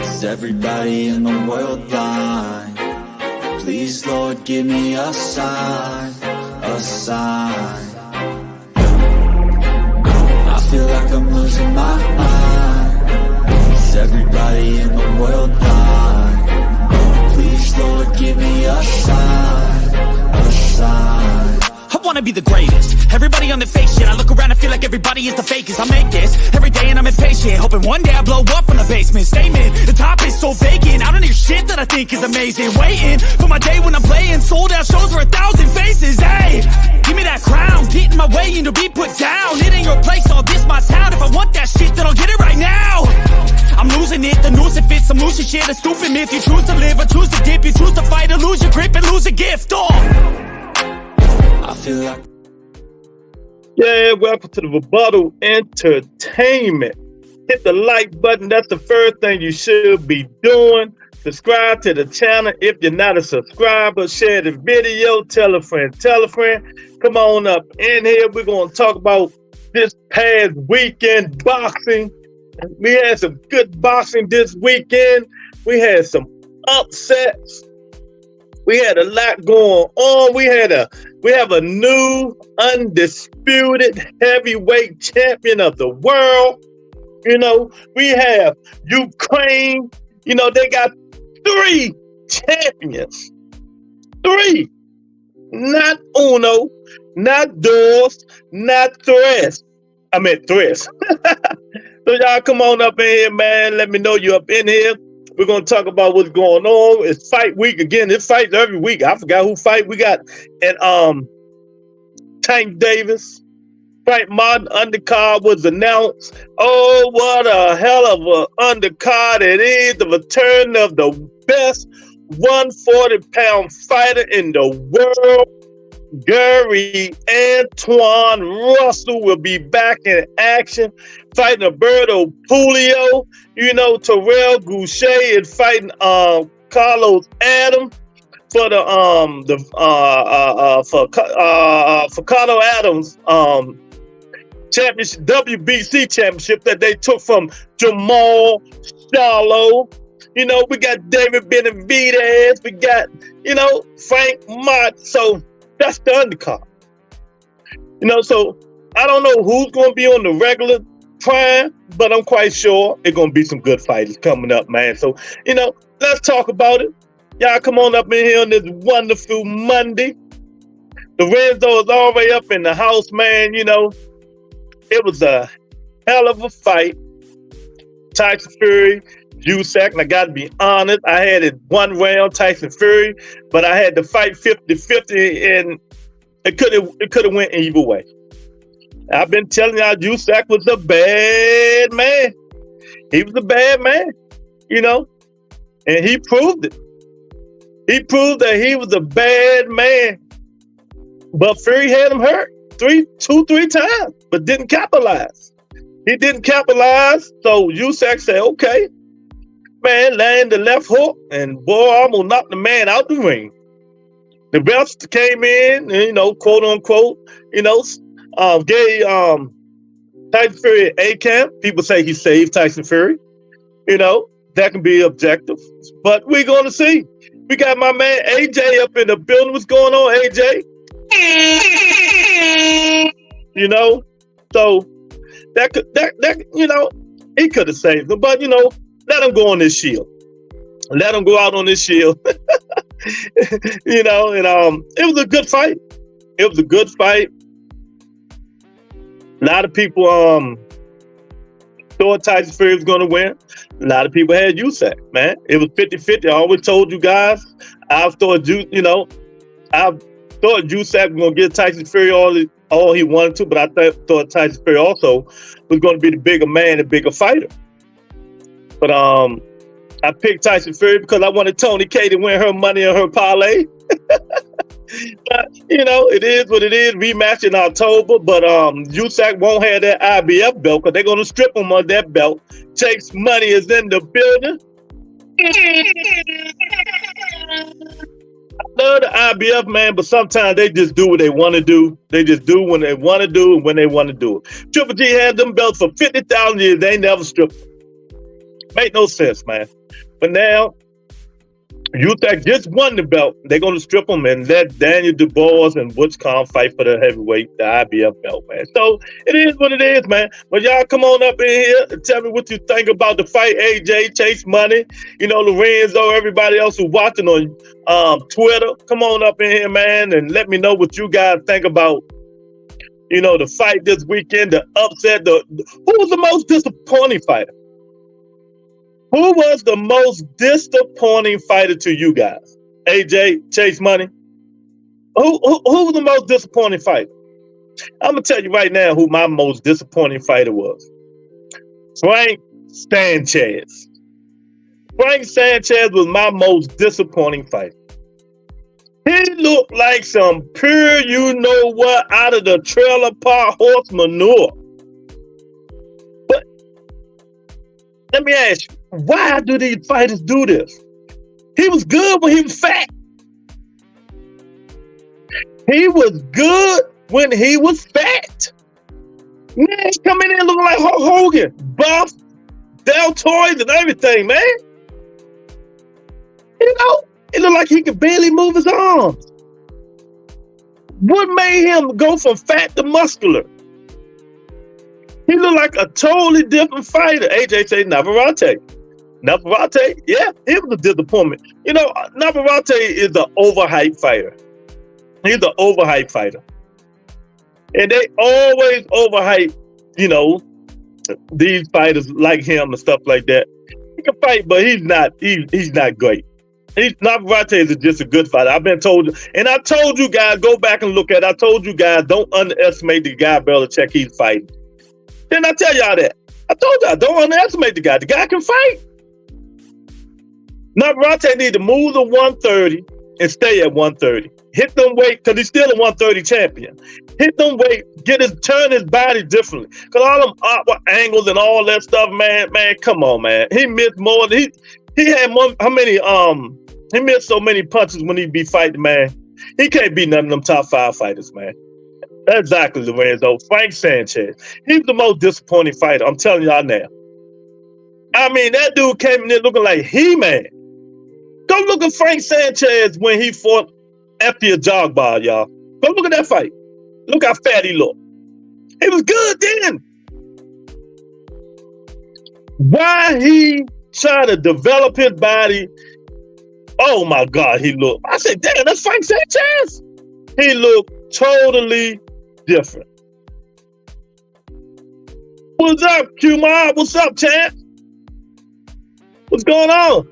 Is everybody in the world blind? Please, Lord, give me a sign, a sign. I feel like I'm losing my mind. Is everybody in the world blind? Please, Lord, give me a sign, a sign. I wanna be the greatest. Everybody on the fake shit. I look around and feel like everybody is the fakest. I make this every day and I'm impatient, hoping one day I blow up from the basement. Statement, the top is so vacant. I don't hear shit that I think is amazing. Waiting for my day when I'm playing sold out shows for 1,000 faces. Hey, give me that crown, get in my way and to be put down. It ain't your place, all this my town. If I want that shit, then I'll get it right now. I'm losing it, the noose it fits. I'm losing shit, a stupid myth. You choose to live or choose to dip. You choose to fight or lose your grip and lose a gift. I feel like... Yeah, welcome to the Rebuttal Entertainment. Hit the like button. That's the first thing you should be doing. Subscribe to the channel if you're not a subscriber. Share the video. Tell a friend. Tell a friend. Come on up in here. We're going to talk about this past weekend boxing. We had some good boxing this weekend. We had some upsets. We had a lot going on. We have a new undisputed heavyweight champion of the world. You know, we have Ukraine. You know, they got 3 champions. 3. Not uno, not dos, not tres. I meant tres. So y'all come on up in here, man. Let me know you're up in here. We're going to talk about what's going on. It's fight week again. It fights every week. I forgot who fight we got. And Tank Davis fight Martin undercard was announced. Oh, what a hell of a undercard it is. The return of the best 140-pound fighter in the world. Gary Antoine Russell will be back in action, fighting Alberto Puello. You know, Terrell Goucher is fighting Carlos Adams for the for Carlos Adams championship, WBC championship that they took from Jamal Charlo. You know, we got David Benavidez, we got, you know, Frank Mott. So that's the undercard. You know, so I don't know who's going to be on the regular prime, but I'm quite sure it's going to be some good fighters coming up, man. So, you know, let's talk about it. Y'all come on up in here on this wonderful Monday. Lorenzo is all the way up in the house, man. You know, it was a hell of a fight. Tyson Fury, Usyk, and I got to be honest, I had it 1 round, Tyson Fury, but I had to fight 50-50, and it could have went either way. I've been telling y'all Usyk was a bad man. He was a bad man, you know, and he proved it. He proved that he was a bad man, but Fury had him hurt 3 times, but didn't capitalize. He didn't capitalize, so Usyk said, okay, man, land the left hook, and boy, I'm gonna knock the man out the ring. The refs came in, and, you know, quote unquote, you know, gave Tyson Fury a camp. People say he saved Tyson Fury. You know, that can be objective, but we're gonna see. We got my man AJ up in the building. What's going on, AJ? You know, so that you know, he could have saved him, but you know, let him go on this shield. Let him go out on this shield. You know, and it was a good fight. It was a good fight. A lot of people thought Tyson Fury was going to win. A lot of people had Usyk, man. It was 50-50. I always told you guys, I thought Usyk was going to get Tyson Fury all he wanted to, but I thought Tyson Fury also was going to be the bigger man, the bigger fighter. But I picked Tyson Fury because I wanted Tony K to win her money in her parlay. But, you know, it is what it is. Rematch in October, but Usyk won't have that IBF belt because they're going to strip him of that belt. Chase Money is in the building. I love the IBF, man, but sometimes they just do what they want to do. They just do when they want to do and when they want to do it. Triple G had them belts for 50,000 years. They never stripped them. Make no sense, man. But now, Usyk just won the belt. They're going to strip him and let Daniel Dubois and Butch Khan fight for the heavyweight, the IBF belt, man. So it is what it is, man. But y'all come on up in here and tell me what you think about the fight. AJ, Chase Money, Lorenzo, everybody else who's watching on Twitter. Come on up in here, man, and let me know what you guys think about, the fight this weekend, the upset. Who was the most disappointing fighter? Who was the most disappointing fighter to you guys? AJ, Chase Money? Who was the most disappointing fighter? I'm going to tell you right now who my most disappointing fighter was. Frank Sanchez. Frank Sanchez was my most disappointing fighter. He looked like some pure you-know-what out of the trailer park horse manure. But let me ask you, why do these fighters do this? He was good when he was fat. He was good when he was fat. Man, he's coming in looking like Hulk Hogan, buff, deltoids and everything, man. It looked like he could barely move his arms. What made him go from fat to muscular? He looked like a totally different fighter. AJ said Navarrete. Navarrete, yeah, he was a disappointment. Navarrete is an overhyped fighter. He's an overhyped fighter. And they always overhype, these fighters like him and stuff like that. He can fight, but he's not great. Navarrete is just a good fighter. I've been told, and I told you guys, go back and look at it. I told you guys, don't underestimate the guy Belichick he's fighting. Didn't I tell y'all that? I told y'all, don't underestimate the guy. The guy can fight. Navarrete need to move to 130 and stay at 130. Hit them weight, because he's still a 130 champion. Hit them weight, turn his body differently. Because all them awkward angles and all that stuff, man, come on, man. He missed more. He had more, he missed so many punches when he be fighting, man. He can't beat none of them top 5 fighters, man. That's exactly Lorenzo. Frank Sanchez. He's the most disappointing fighter. I'm telling y'all now. That dude came in there looking like He-Man. Go look at Frank Sanchez when he fought after a jog bar, y'all. Go look at that fight. Look how fat he looked. He was good then. Why he trying to develop his body? Oh my God, he looked. I said, damn, that's Frank Sanchez. He looked totally different. What's up, Q-Mob? What's up, champ? What's going on?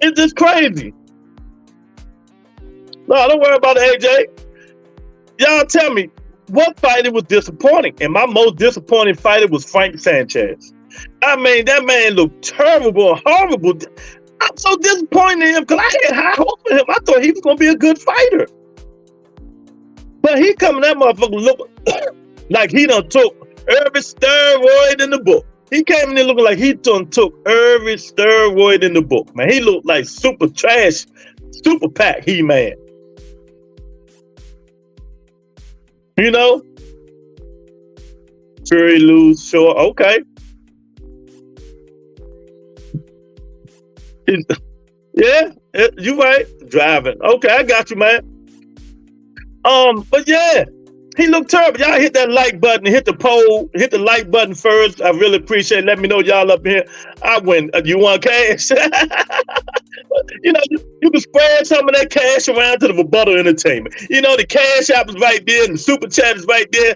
It's just crazy. No, don't worry about it, AJ. Y'all tell me, what fighter was disappointing? And my most disappointing fighter was Frank Sanchez. That man looked terrible and horrible. I'm so disappointed in him because I had high hopes for him. I thought he was going to be a good fighter. But he coming that motherfucker look like he done took every steroid in the book. He came in there looking like he done took every steroid in the book, man. He looked like super trash, super pack He-Man. Fury lose short. Okay. Yeah, you right. Driving. Okay, I got you, man. But yeah, he looked terrible. Y'all hit that like button, hit the poll, hit the like button first. I really appreciate it. Let me know y'all up here. I win. You want cash? You can spread some of that cash around to the Rebuttal Entertainment. The Cash App is right there and the Super Chat is right there.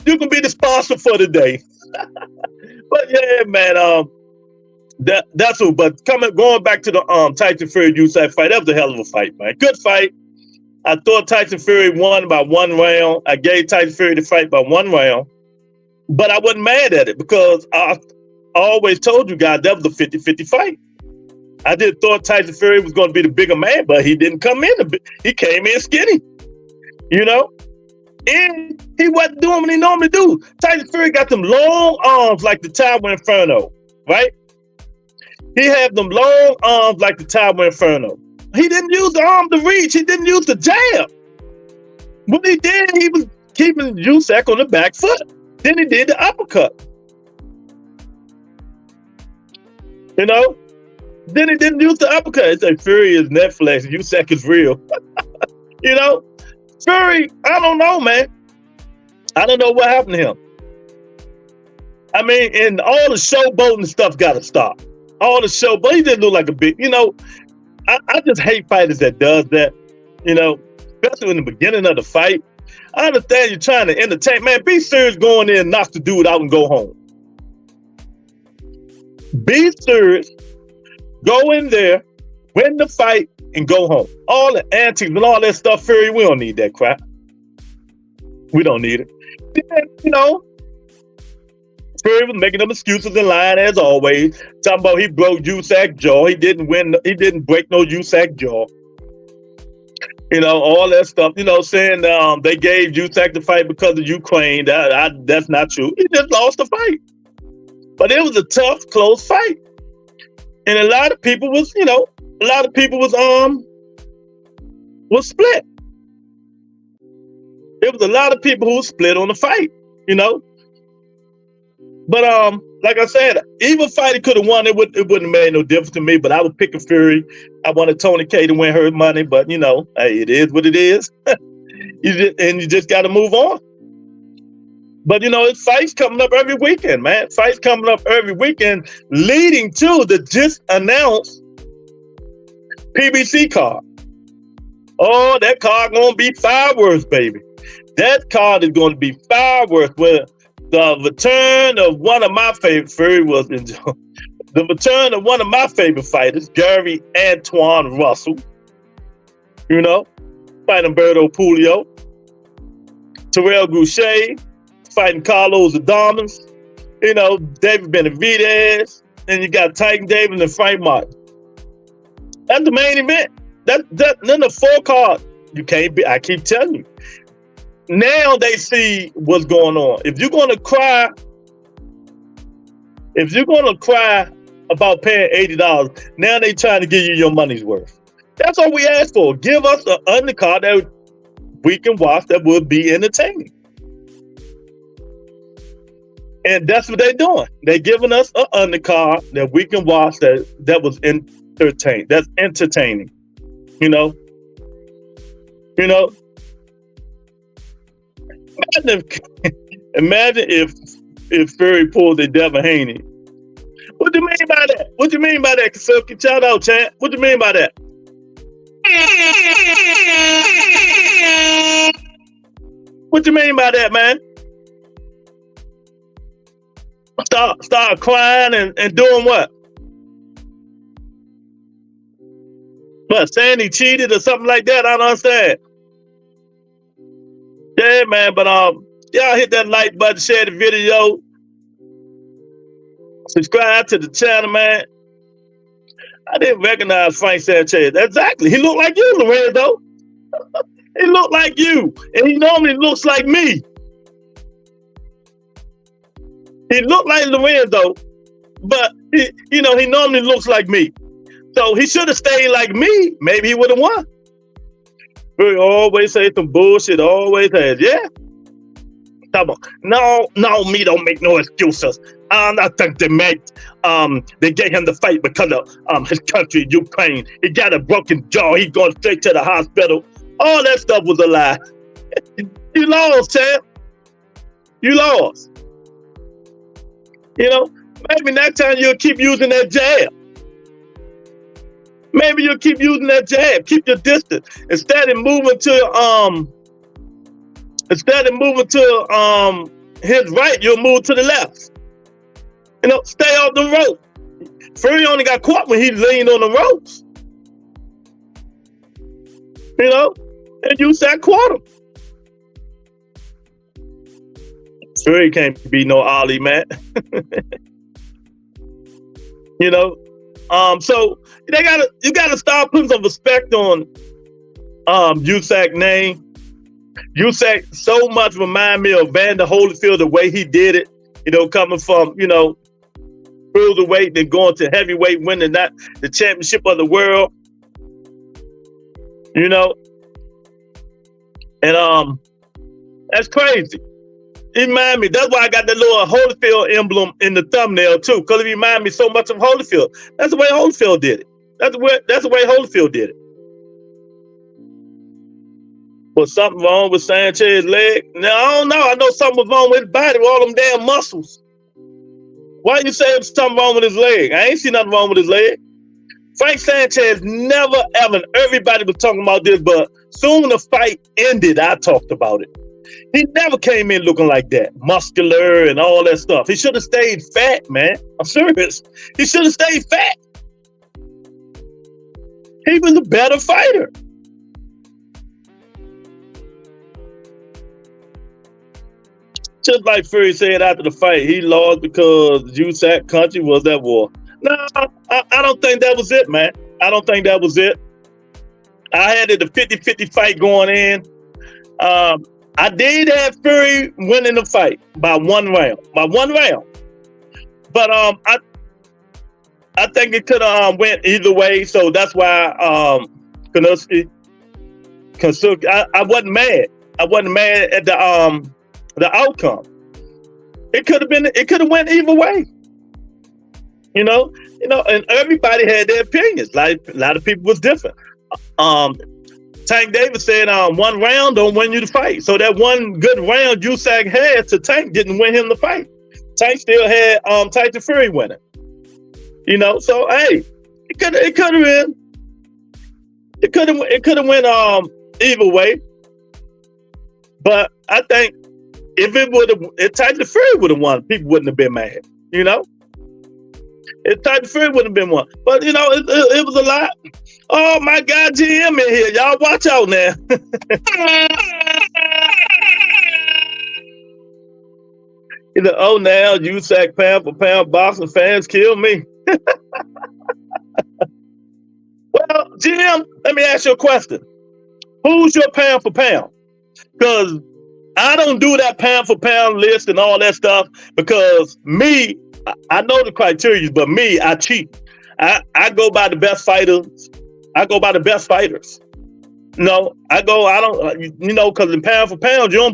You can be the sponsor for the day. But yeah, man, that's all. But going back to the Tyson Fury Usyk fight, that was a hell of a fight, man. Good fight. I thought Tyson Fury won by 1 round. I gave Tyson Fury the fight by 1 round. But I wasn't mad at it because I always told you guys that was a 50-50 fight. I just thought Tyson Fury was going to be the bigger man, but he didn't come in. He came in skinny, And he wasn't doing what he normally do. Tyson Fury got them long arms like the Tower Inferno, right? He had them long arms like the Tower Inferno. He didn't use the arm to reach. He didn't use the jab. What he did, he was keeping Usyk on the back foot. Then he did the uppercut. You know? Then he didn't use the uppercut. It's like Fury is Netflix, Usyk is real. You know? Fury, I don't know, man. I don't know what happened to him. I mean, and all the showboating stuff got to stop. All the showboat, he didn't look like a big, you know, I just hate fighters that does that, you know, especially in the beginning of the fight. I understand you're trying to entertain. Man, be serious going in and knock the dude out and go home. Be serious, go in there, win the fight, and go home. All the antics and all that stuff, Fury, we don't need that crap. We don't need it. Then, you know, Fury was making up excuses and lying as always. Talking about he broke Usyk's jaw. He didn't win. He didn't break no Usyk jaw. You know, all that stuff. You know, saying they gave Usyk the fight because of Ukraine. That's not true. He just lost the fight. But it was a tough, close fight. And a lot of people was, you know, was split. There was a lot of people who split on the fight, you know. But like I said, either fighter could have won. It wouldn't have made no difference to me. But I was picking Fury. I wanted Tony K to win her money. But you know, hey, it is what it is. you just got to move on. But you know, it's fights coming up every weekend, man. Fights coming up every weekend, leading to the just announced PBC card. Oh, that card gonna be fireworks, baby. That card is going to be fireworks. With the return of one of my favorite, Fury was enjoying. The return of one of my favorite fighters, Gary Antoine Russell. You know, fighting Humberto Pulio. Terrell Goucher fighting Carlos Adames. You know, David Benavidez. And you got Titan Davis and Frank Martin. That's the main event. Then the full card, you can't be, I keep telling you. Now they see what's going on. If you're gonna cry about paying $80, now they trying to give you your money's worth. That's all we ask for. Give us an undercard that we can watch that will be entertaining. And that's what they're doing. They're giving us an undercard that we can watch that was entertaining. That's entertaining. You know. Imagine if Fury pulled a Devin Haney. What do you mean by that? What do you mean by that, Kasuki? Shout out, champ. What do you mean by that? What do you mean by that, man? Start crying and doing what? What, saying he cheated or something like that? I don't understand. Yeah, man, but y'all hit that like button, share the video, subscribe to the channel, man. I didn't recognize Frank Sanchez. Exactly. He looked like you, Lorenzo. He looked like you, and he normally looks like me. He looked like Lorenzo, but he normally looks like me. So he should have stayed like me. Maybe he would have won. He always say some bullshit. Always has, yeah. No, me don't make no excuses. I think they gave him the fight because of his country, Ukraine. He got a broken jaw. He going straight to the hospital. All that stuff was a lie. You lost, champ. You lost. You know, maybe next time you'll keep using that jab. Maybe you'll keep using that jab. Keep your distance. Instead of moving to his right, you'll move to the left. You know, stay off the rope. Fury only got caught when he leaned on the ropes. You know, and Usyk caught him. Fury can't be no Ali, man. You know, so you gotta start putting some respect on Usyk's name. Usyk so much remind me of Vander Holyfield, the way he did it. You know, coming from, you know, cruiserweight, then going to heavyweight, winning the championship of the world. You know, and That's crazy. It remind me. That's why I got that little Holyfield emblem in the thumbnail too, because it remind me so much of Holyfield. That's the way Holyfield did it. That's the way Holyfield did it. Was something wrong with Sanchez's leg? No, I don't know. I know something was wrong with his body, with all them damn muscles. Why you say there's something wrong with his leg? I ain't see nothing wrong with his leg. Frank Sanchez never ever, everybody was talking about this, but soon the fight ended, I talked about it. He never came in looking like that, muscular and all that stuff. He should have stayed fat, man. I'm serious. He should have stayed fat. He was a better fighter. Just like Fury said after the fight, he lost because Usyk country was at war. No, I don't think that was it, man. I don't think that was it. I had it a 50-50 fight going in. I did have Fury winning the fight by one round. But I think it could have went either way. So that's why Konuski, I wasn't mad. I wasn't mad at the outcome. It could have went either way. You know, and everybody had their opinions. Like a lot of people was different. Tank Davis said, one round don't win you the fight. So that one good round Usyk had to Tank didn't win him the fight. Tank still had Tyson Fury winning. You know, so hey, it could have been. It could have went either way. But I think if Tyson Fury would have won, people wouldn't have been mad. You know? If Tyson Fury would have been one. But you know, it was a lot. Oh my God, GM in here. Y'all watch out now. Oh now Usyk pound for pound boxing fans kill me. Well, GM, let me ask you a question. Who's your pound for pound? Because I don't do that pound for pound list and all that stuff because me, I know the criteria, but me, I cheat. I go by the best fighters. I go by the best fighters. No, I don't, because in pound for pound, you don't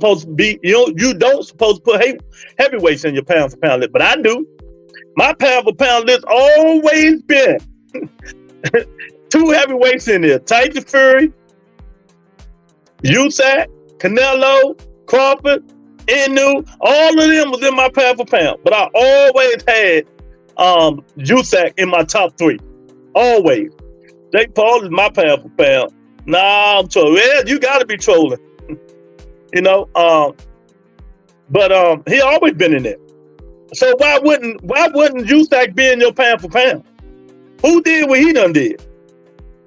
supposed to put heavyweights in your pound for pound list, but I do. My pound for pound list always been 2 heavyweights in there: Tyson Fury, Usyk, Canelo, Crawford, Inu. All of them was in my pound for pound, but I always had Usyk in my top 3. Always. Jake Paul is my pound for pound. Nah, I'm trolling. Yeah, you got to be trolling. But he always been in there. So why wouldn't Usyk be in your pound for pound? Who did what he done did?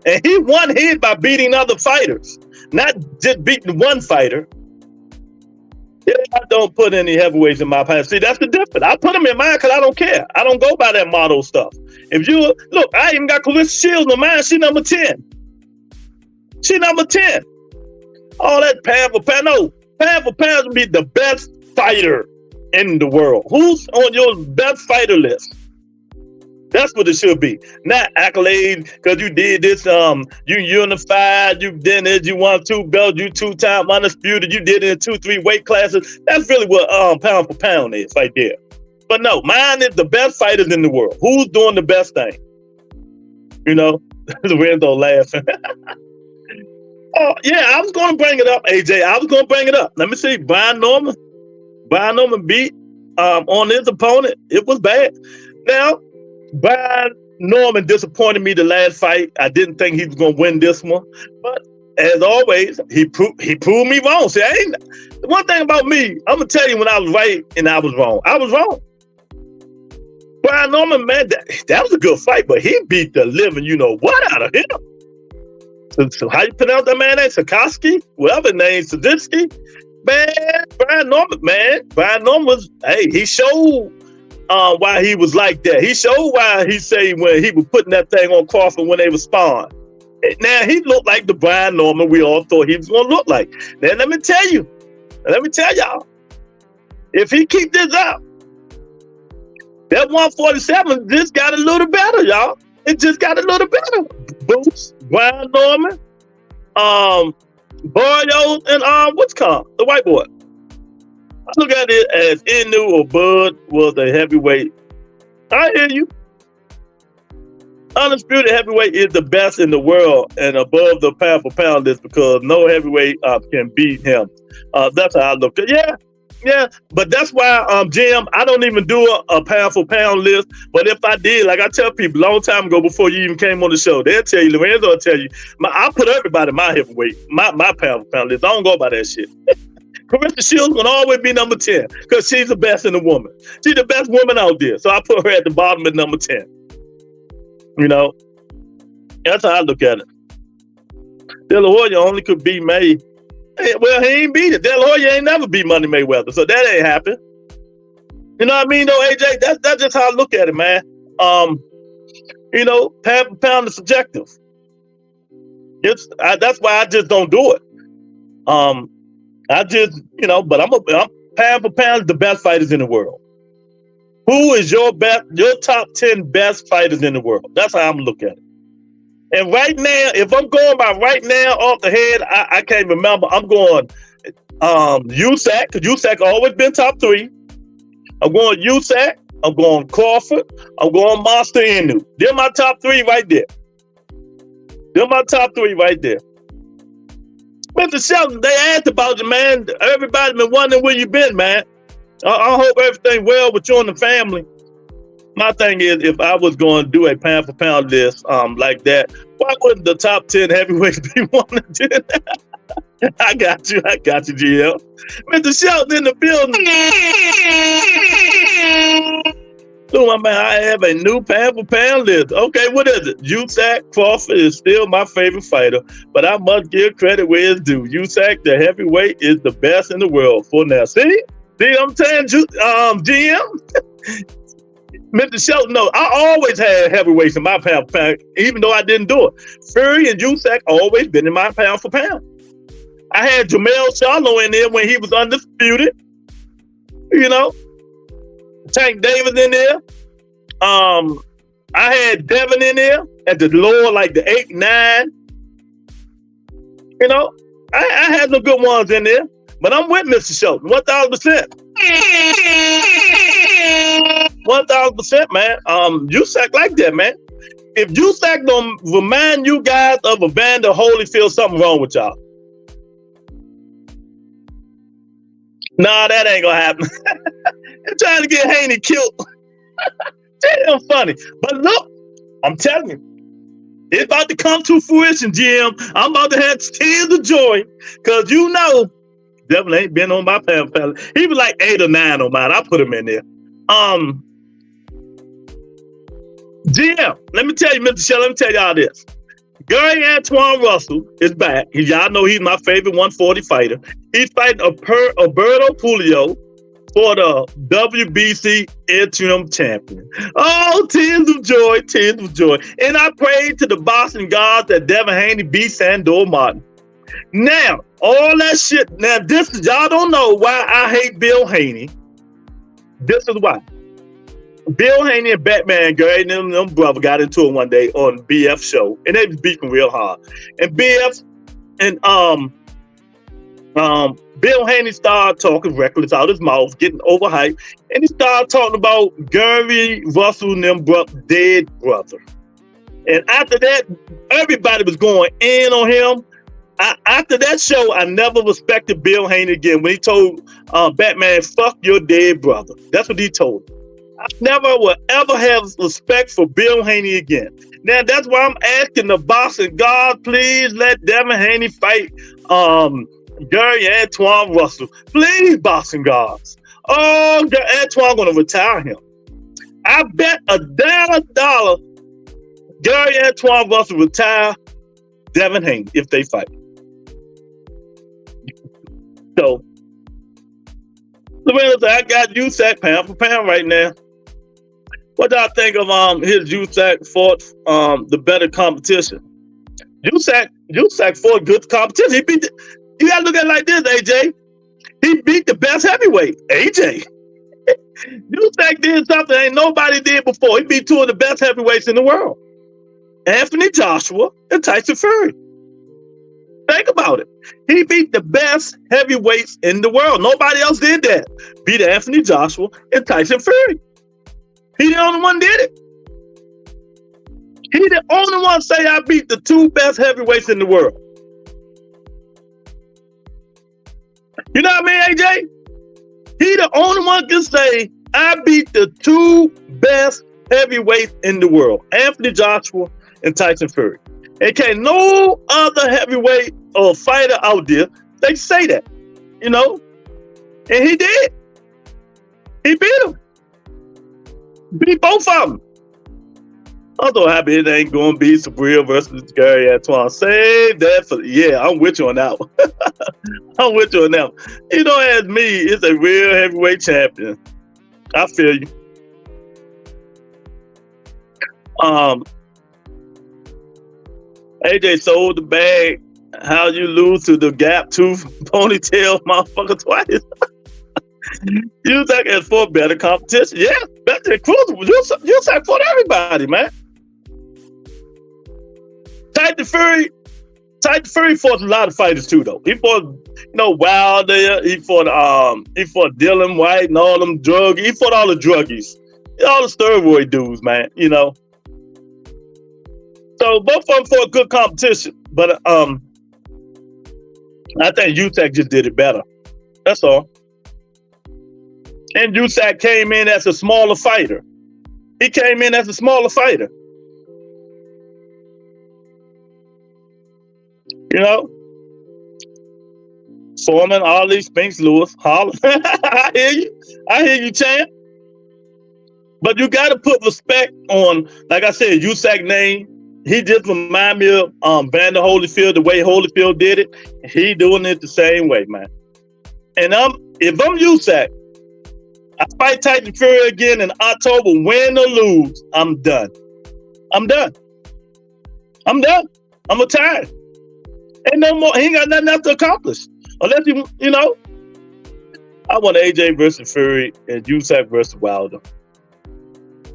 And he won his by beating other fighters, not just beating one fighter. Yeah, I don't put any heavyweights in my pound. See, that's the difference. I put them in mine because I don't care. I don't go by that motto stuff. If you look, I even got Clarissa Shields in mine. She number 10. She number 10. All that pound for pound. No, pound for pound would be the best fighter in the world. Who's on your best fighter list? That's what it should be. Not accolade because you did this, you unified, you did it, you won 2 belts, you 2-time undisputed, you did it in 2-3 weight classes. That's really what pound for pound is right there. But no, mine is the best fighters in the world. Who's doing the best thing? Lorenzo laughing. Oh, yeah, I was going to bring it up, AJ. I was going to bring it up. Let me see. Brian Norman beat on his opponent. It was bad. Now, Brian Norman disappointed me the last fight. I didn't think he was going to win this one. But as always, he proved me wrong. See, the one thing about me, I'm going to tell you when I was right and I was wrong. I was wrong. Brian Norman, man, that was a good fight, but he beat the living what out of him. So how you pronounce that man name? Sikorsky? Whatever his name, Saditsky? Man, Brian Norman was, he showed why he was like that. He showed why he say when he was putting that thing on Crawford when they were sparring. Now, he looked like the Brian Norman we all thought he was going to look like. Now, let me tell y'all, if he keep this up, that 147 just got a little better, y'all. It just got a little better. Boots, Brian Norman, Barrios, and what's called the white boy. I look at it as Inu or Bud was a heavyweight. I hear you. Undisputed heavyweight is the best in the world and above the pound for pound list because no heavyweight can beat him. That's how I look at it. Yeah. But that's why, Jim, I don't even do a pound for pound list. But if I did, like I tell people a long time ago before you even came on the show, they'll tell you, Lorenzo will tell you, I put everybody in my heavyweight, my pound for pound list. I don't go by that shit. Carissa Shields gonna always be number 10 because she's the best in the woman. She's the best woman out there. So I put her at the bottom at number 10. You know, that's how I look at it. De La Hoya only could beat May. Well, he ain't beat it. De La Hoya ain't never beat Money Mayweather, so that ain't happen. You know what I mean, though, AJ? That's just how I look at it, man. You know, pound for pound is subjective. That's why I just don't do it. I just, you know, but I'm pound for pound the best fighters in the world. Who is your top 10 best fighters in the world? That's how I'm looking at it. And right now, if I'm going by right now off the head, I can't remember. I'm going Usyk, because Usyk always been top 3. I'm going Usyk. I'm going Crawford. I'm going Monster Inu. They're my top 3 right there. Mr. Shelton, they asked about you, man. Everybody been wondering where you been, man. I hope everything well with you and the family. My thing is, if I was going to do a pound for pound list like that, why wouldn't the top 10 heavyweights be one to do that? I got you, GL. Mr. Shelton in the building. So, my man, I have a new pound for pound list. Okay, what is it? Usyk Crawford is still my favorite fighter, but I must give credit where it's due. Usyk, the heavyweight, is the best in the world for now. See, I'm saying, GM? Mr. Shelton, no, I always had heavyweights in my pound for pound, even though I didn't do it. Fury and Usyk always been in my pound for pound. I had Jamel Charlo in there when he was undisputed. You know, Tank Davis in there. I had Devin in there at the lower, like the 8, 9. You know, I had some good ones in there. But I'm with Mr. Shelton, 1,000%. 1,000%, man. Usyk like that, man. If Usyk don't remind you guys of Evander Holyfield, something wrong with y'all. Nah, that ain't gonna happen. They're trying to get Haney killed. Damn funny. But look, I'm telling you, it's about to come to fruition, Jim. I'm about to have tears of joy because you know, Devil ain't been on my pound. He was like 8 or 9 on mine. I put him in there. GM, let me tell you, Mr. Shell, let me tell y'all this. Gary Antoine Russell is back. Y'all know he's my favorite 140 fighter. He's fighting Alberto Puello for the WBC interim champion. Oh, tears of joy. And I prayed to the boxing gods that Devin Haney beat Sandor Martin. Now, all that shit. Now, this is, y'all don't know why I hate Bill Haney. This is why. Bill Haney and Batman Gary and them brother got into it one day on BF show, and they was beefing real hard. And BF and Bill Haney started talking reckless out his mouth, getting overhyped, and he started talking about Gary Russell and them dead brother. And after that, everybody was going in on him. After that show, I never respected Bill Haney again when he told Batman, "Fuck your dead brother." That's what he told him. I never will ever have respect for Bill Haney again. Now, that's why I'm asking the boxing God, please let Devin Haney fight Gary Antoine Russell. Please, boxing gods. Oh, Antoine going to retire him. I bet $1 Gary Antoine Russell retire Devin Haney if they fight. So, Lorenzo, I got Usyk pound for pound right now. What do I think of his Usyk fought the better competition? Usyk fought good competition. He beat you gotta look at it like this, AJ. He beat the best heavyweight, AJ. Usyk did something ain't nobody did before. He beat 2 of the best heavyweights in the world. Anthony Joshua and Tyson Fury. Think about it. He beat the best heavyweights in the world. Nobody else did that. Beat Anthony Joshua and Tyson Fury. He the only one did it. He the only one say I beat the 2 best heavyweights in the world. You know what I mean, AJ? He the only one can say I beat the 2 best heavyweights in the world. Anthony Joshua and Tyson Fury. And can't no other heavyweight or fighter out there, they say that, you know? And he did. He beat him. Beat both of them. I'm so happy it ain't going to be Sabrina versus Gary Antoine. Save that for, yeah, I'm with you on that one. I'm with you on that one. You know, as me, it's a real heavyweight champion. I feel you. AJ sold the bag. How you lose to the gap tooth ponytail motherfucker twice? Usyk has fought better competition. Yeah, better than Cruiser. Usyk fought everybody, man. Tyson Fury fought a lot of fighters too, though. He fought, you know, Wilder. He fought Dylan White and all them druggies. He fought all the druggies, all the steroid dudes, man. You know. So both of them fought good competition, but I think Usyk just did it better. That's all. And Usyk came in as a smaller fighter. He came in as a smaller fighter. You know? Foreman, Ali, Spinks, Lewis, Holland. I hear you, champ. But you got to put respect on, like I said, Usyk's name. He just remind me of Vander Holyfield, the way Holyfield did it. He doing it the same way, man. And if I'm Usyk, I fight Tyson Fury again in October, win or lose, I'm done. I'm retired. Ain't no more. He ain't got nothing else to accomplish. Unless you know. I want AJ versus Fury and Usyk versus Wilder.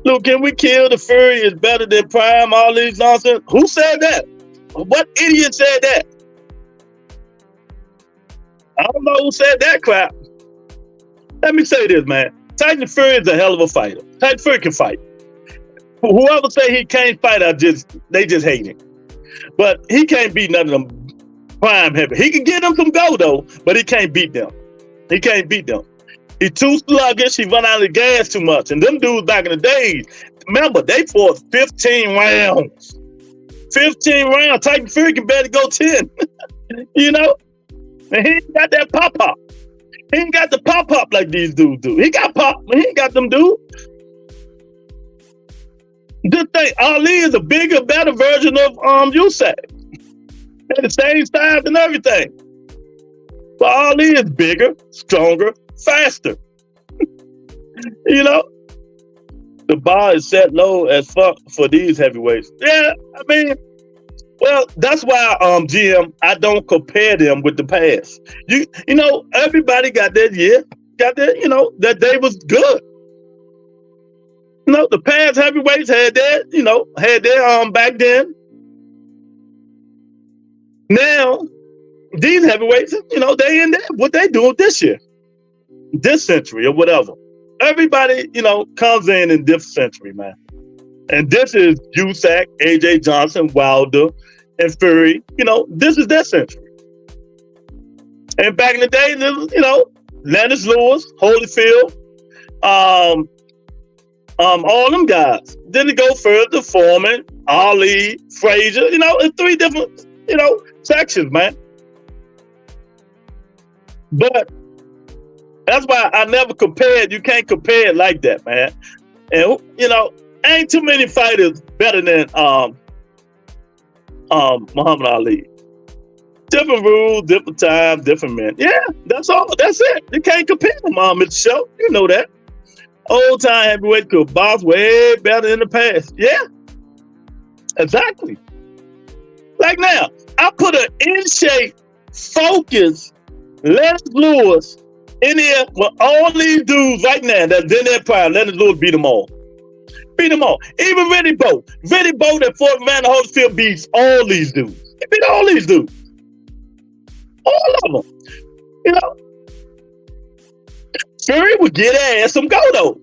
Look, can we kill the Fury is better than Prime? All these nonsense. Who said that? What idiot said that? I don't know who said that crap. Let me say this, man. Tyson Fury is a hell of a fighter. Tyson Fury can fight. Whoever say he can't fight, they just hate him. But he can't beat none of them prime heavy. He can get them some go though, but he can't beat them. He can't beat them. He's too sluggish. He run out of gas too much. And them dudes back in the days, remember, they fought 15 rounds. 15 rounds. Tyson Fury can barely go 10. You know? And he ain't got that pop-up. He ain't got the pop-up like these dudes do. He got pop, but he ain't got them dudes. Good thing, Ali is a bigger, better version of Usyk. They're the same size and everything. But Ali is bigger, stronger, faster. You know? The bar is set low as fuck for these heavyweights. Yeah, I mean, well, that's why, GM, I don't compare them with the past. You know, everybody got their year, got their, you know, that day was good. You know, the past heavyweights had their, you know, back then. Now, these heavyweights, you know, they in there, what they doing this year, this century or whatever. Everybody, you know, comes in this century, man. And this is Usyk, AJ Johnson, Wilder, and Fury. You know, this is their century. And back in the day, you know, Lennox Lewis, Holyfield, all them guys. Then it go further, Foreman, Ali, Frazier, you know, it's 3 different, you know, sections, man. But that's why I never compared. You can't compare it like that, man. And, you know, ain't too many fighters better than Muhammad Ali. Different rules, different time, different men. Yeah, that's all. That's it. You can't compare them, Mr. Show. You know that. Old time heavyweight could box way better in the past. Yeah, exactly. Like now, I put an in-shape, focused Lennox Lewis in here with all these dudes right now that's in their prime. Lennox Lewis beat them all. Beat them all. Even Riddick Bowe. Riddick Bowe that fought Vander Holyfield beats all these dudes. He beat all these dudes. All of them. You know, Fury would get ass some go though.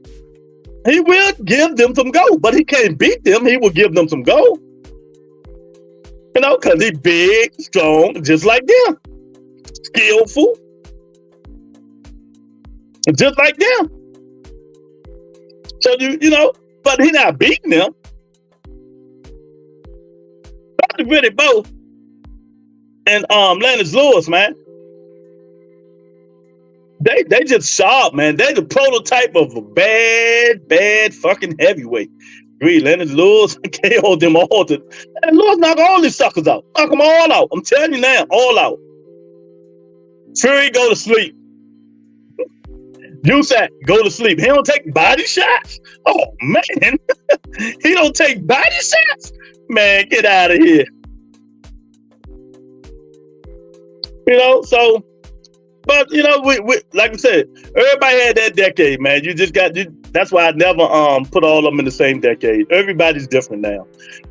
He will give them some go, but he can't beat them. He will give them some go. You know, because he's big, strong, just like them. Skillful, just like them. So you know, but he not beating them. Dr. Brittany both and Lennox Lewis, man. They just sharp, man. They the prototype of a bad fucking heavyweight. Lennox Lewis KO'd them all. And Lewis knock all these suckers out. Knock them all out. I'm telling you now, all out. Fury go to sleep. Usyk go to sleep. He don't take body shots. Oh man, he don't take body shots. Man, get out of here. You know, so. But you know, we like I said, everybody had that decade, man. You just got that's why I never put all of them in the same decade. Everybody's different now.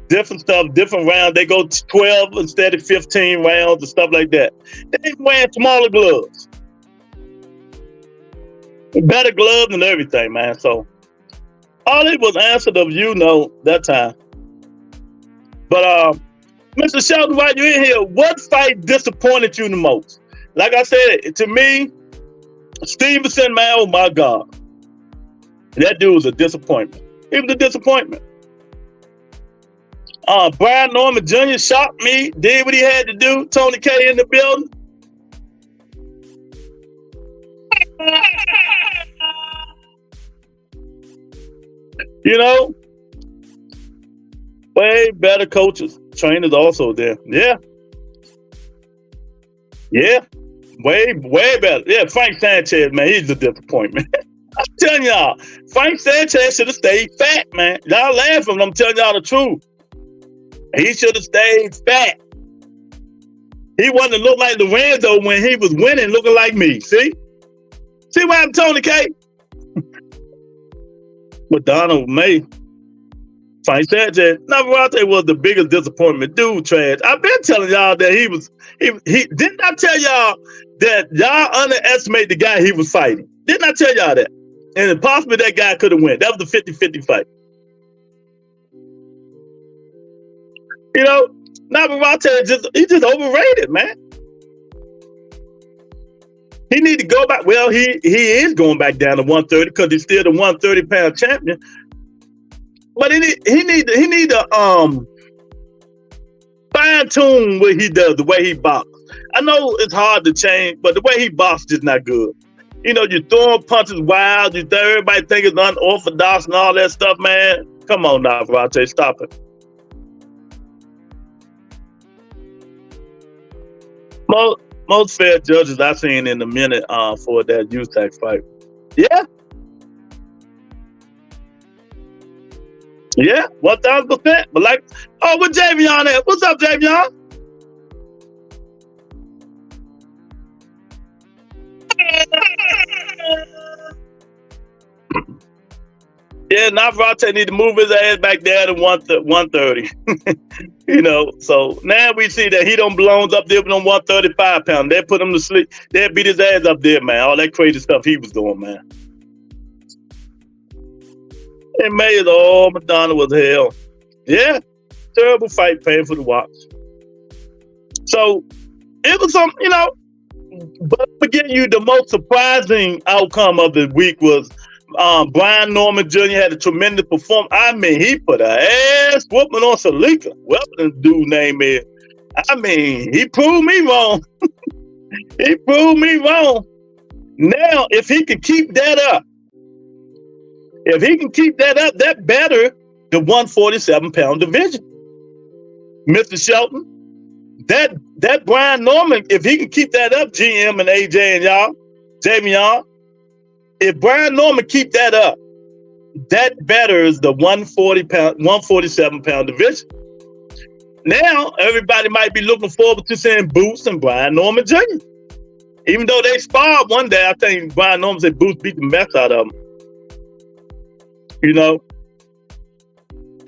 Different stuff, different rounds. They go 12 instead of 15 rounds and stuff like that. They ain't wearing smaller gloves. Better gloves and everything, man. So all it was answered of that time. But Mr. Shelton, while you're in here, what fight disappointed you the most? Like I said, to me, Stevenson, man, oh my God. That dude was a disappointment. He was a disappointment. Brian Norman Jr. shocked me, did what he had to do. Tony K in the building. You know, way better coaches, trainers also there. Yeah. Yeah. Way better. Yeah, Frank Sanchez, man, he's a disappointment. I'm telling y'all, Frank Sanchez should have stayed fat, man. Y'all laughing, but I'm telling y'all the truth. He should have stayed fat. He wanted to look like Lorenzo when he was winning, looking like me. See what happened to Tony K? But Donald May, Frank Sanchez, Navarrete was the biggest disappointment. Dude, trash. I've been telling y'all that he didn't I tell y'all that y'all underestimate the guy he was fighting? Didn't I tell y'all that? And possibly that guy could have won. That was a 50-50 fight. You know, Navarrete he's just overrated, man. He need to go back. Well, he is going back down to 130 because he's still the 130-pound champion. But he need to fine tune what he does, the way he boxes. I know it's hard to change, but the way he boxes is not good. You know, you're throwing punches wild. Everybody think it's unorthodox and all that stuff, man. Come on, Navarrete, stop it. Most fair judges I've seen in a minute for that Usyk fight. Yeah. Yeah, 1,000%. But like, what Javion at? What's up, Javion? Yeah, Navarrete need to move his ass back there to 130. You know, so now we see that he don't belong up there with them 135 pounds. They put him to sleep. They beat his ass up there, man. All that crazy stuff he was doing, man. It made Madonna was hell. Yeah, terrible fight, painful to watch. So it was some, you know, but forget you, the most surprising outcome of the week was Brian Norman Jr. had a tremendous performance. I mean, he put an ass whooping on Salika. Whatever the dude name is. I mean, he proved me wrong. He proved me wrong. Now, if he can keep that up, that better the 147-pound division. Mr. Shelton, that Brian Norman, if he can keep that up, GM and AJ and y'all, Javion, if Brian Norman keep that up, that betters the 147-pound division. Now, everybody might be looking forward to seeing Boots and Brian Norman Jr. Even though they sparred one day, I think Brian Norman said Boots beat the mess out of him. You know?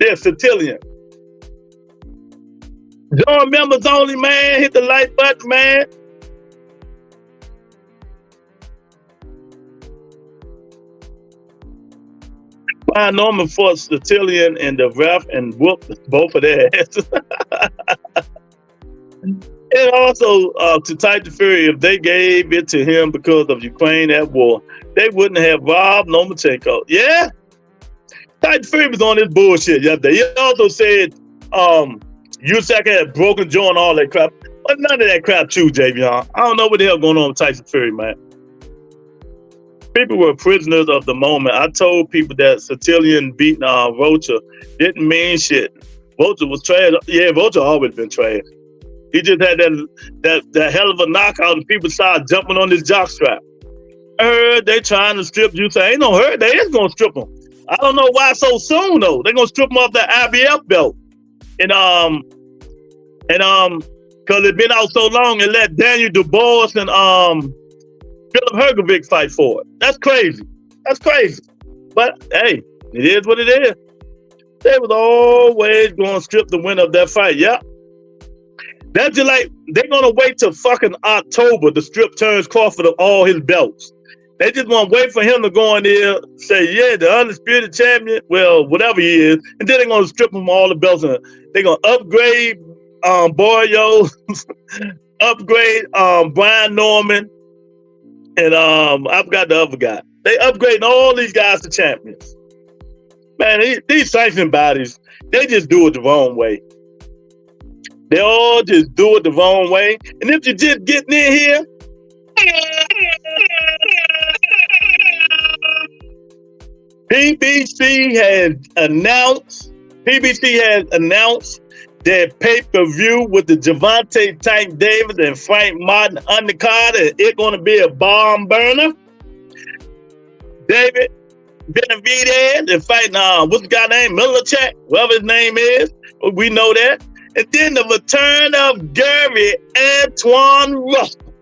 Yeah, Centillion. Join members only, man. Hit the like button, man. Brian Norman fought Statilian and the ref and whooped both of their asses. And also to Tyson Fury, if they gave it to him because of Ukraine at war, they wouldn't have robbed Lomachenko. Yeah, Tyson Fury was on this bullshit yesterday. He also said Usyk had broken jaw and all that crap. But none of that crap true, Javion. I don't know what the hell going on with Tyson Fury, man. People were prisoners of the moment. I told people that Statilian beating Rocha didn't mean shit. Rocha was trash. Yeah, Rocha always been trash. He just had that hell of a knockout and people started jumping on this jockstrap. I heard they trying to strip Usyk. Ain't no hurt. They is going to strip him. I don't know why so soon, though. They're going to strip him off that IBF belt. And because it's been out so long and let Daniel Dubois and Philip Hergovic fight for it. That's crazy. That's crazy. But hey, it is what it is. They was always going to strip the winner of that fight. Yep. That's just like they're going to wait till fucking October to strip Terence Crawford of all his belts. They just want to wait for him to go in there, say, yeah, the undisputed champion, well, whatever he is, and then they're going to strip him all the belts. And they're going to upgrade Borio, upgrade Brian Norman, and I forgot the other guy. They upgrading all these guys to champions. Man, these sanctioning bodies, they just do it the wrong way. They all just do it the wrong way. And if you're just getting in here, PBC has announced their pay-per-view with the Gervonta Tank Davis and Frank Martin undercard, and it's going to be a bomb burner. David Benavidez is fighting, what's the guy named? Milacek, whatever his name is. We know that. And then the return of Gary Antoine Russell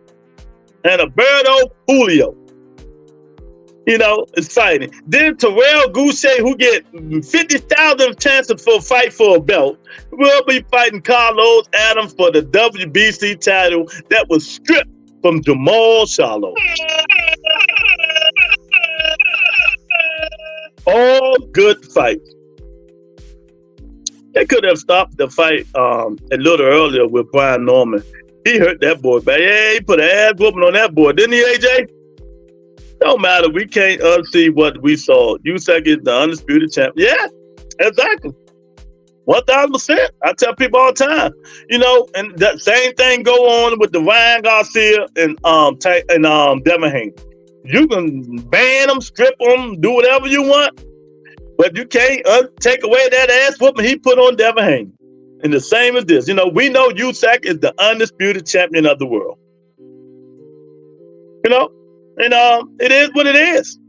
and Alberto Julio. You know, it's fighting. Then Terrell Goucher, who get 50,000 chances for a fight for a belt, will be fighting Carlos Adams for the WBC title that was stripped from Jamal Charlo. All good fights. They could have stopped the fight a little earlier with Brian Norman. He hurt that boy bad. Yeah, he put an ass whooping on that boy, didn't he, AJ? Don't matter. We can't unsee what we saw. Usyk is the undisputed champion. Yeah, exactly. 1,000%. I tell people all the time. You know, and that same thing go on with the Ryan Garcia and Devin Haney. You can ban them, strip them, do whatever you want, but you can't take away that ass whooping he put on Devin Haney. And the same as this. You know, we know Usyk is the undisputed champion of the world. You know? And it is what it is.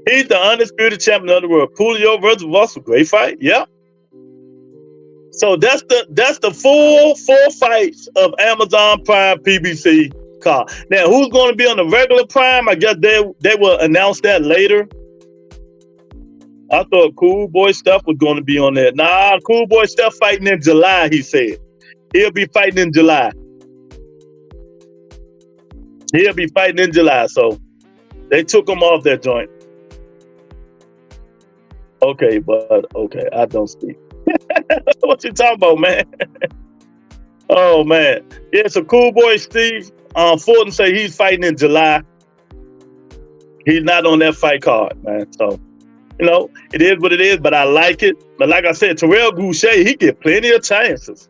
He's the undisputed champion of the world. Julio versus Russell, great fight. Yeah. So that's the full 4 fights of Amazon Prime PBC card. Now, who's going to be on the regular Prime? I guess they will announce that later. I thought Cool Boy Steph was going to be on there. Nah, Cool Boy Steph fighting in July, he said. He'll be fighting in July. He'll be fighting in July, so they took him off that joint. Okay, I don't speak. What you talking about, man? Oh, man. Yeah, so Cool Boy Steve Fulton say he's fighting in July. He's not on that fight card, man. So, you know, it is what it is, but I like it. But like I said, Terrell Goucher, he get plenty of chances.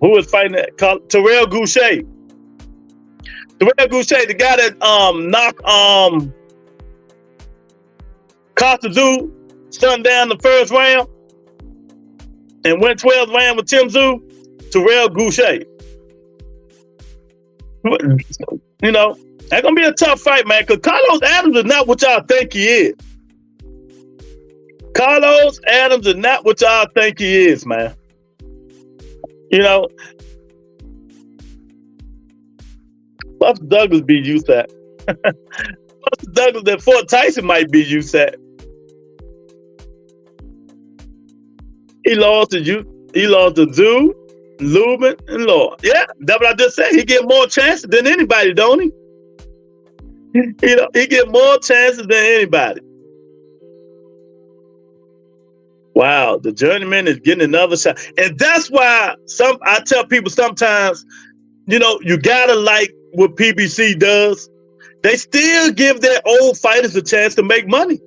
Who is fighting that? Terrell Goucher. Terrell Goucher, the guy that knocked Kostazu, son down the first round and went 12th round with Tim Tszyu, Terrell Goucher. You know, that's going to be a tough fight, man, because Carlos Adams is not what y'all think he is. Carlos Adams is not what y'all think he is, man. You know, Buster Douglas beat Usyk. Buster Douglas that Fort Tyson might beat Usyk. He lost to Tszyu, Lubin, and Lord. Yeah, that's what I just said. He get more chances than anybody, don't he? You know, he get more chances than anybody. Wow, the journeyman is getting another shot. And that's why I tell people sometimes, you gotta like what PBC does. They still give their old fighters a chance to make money.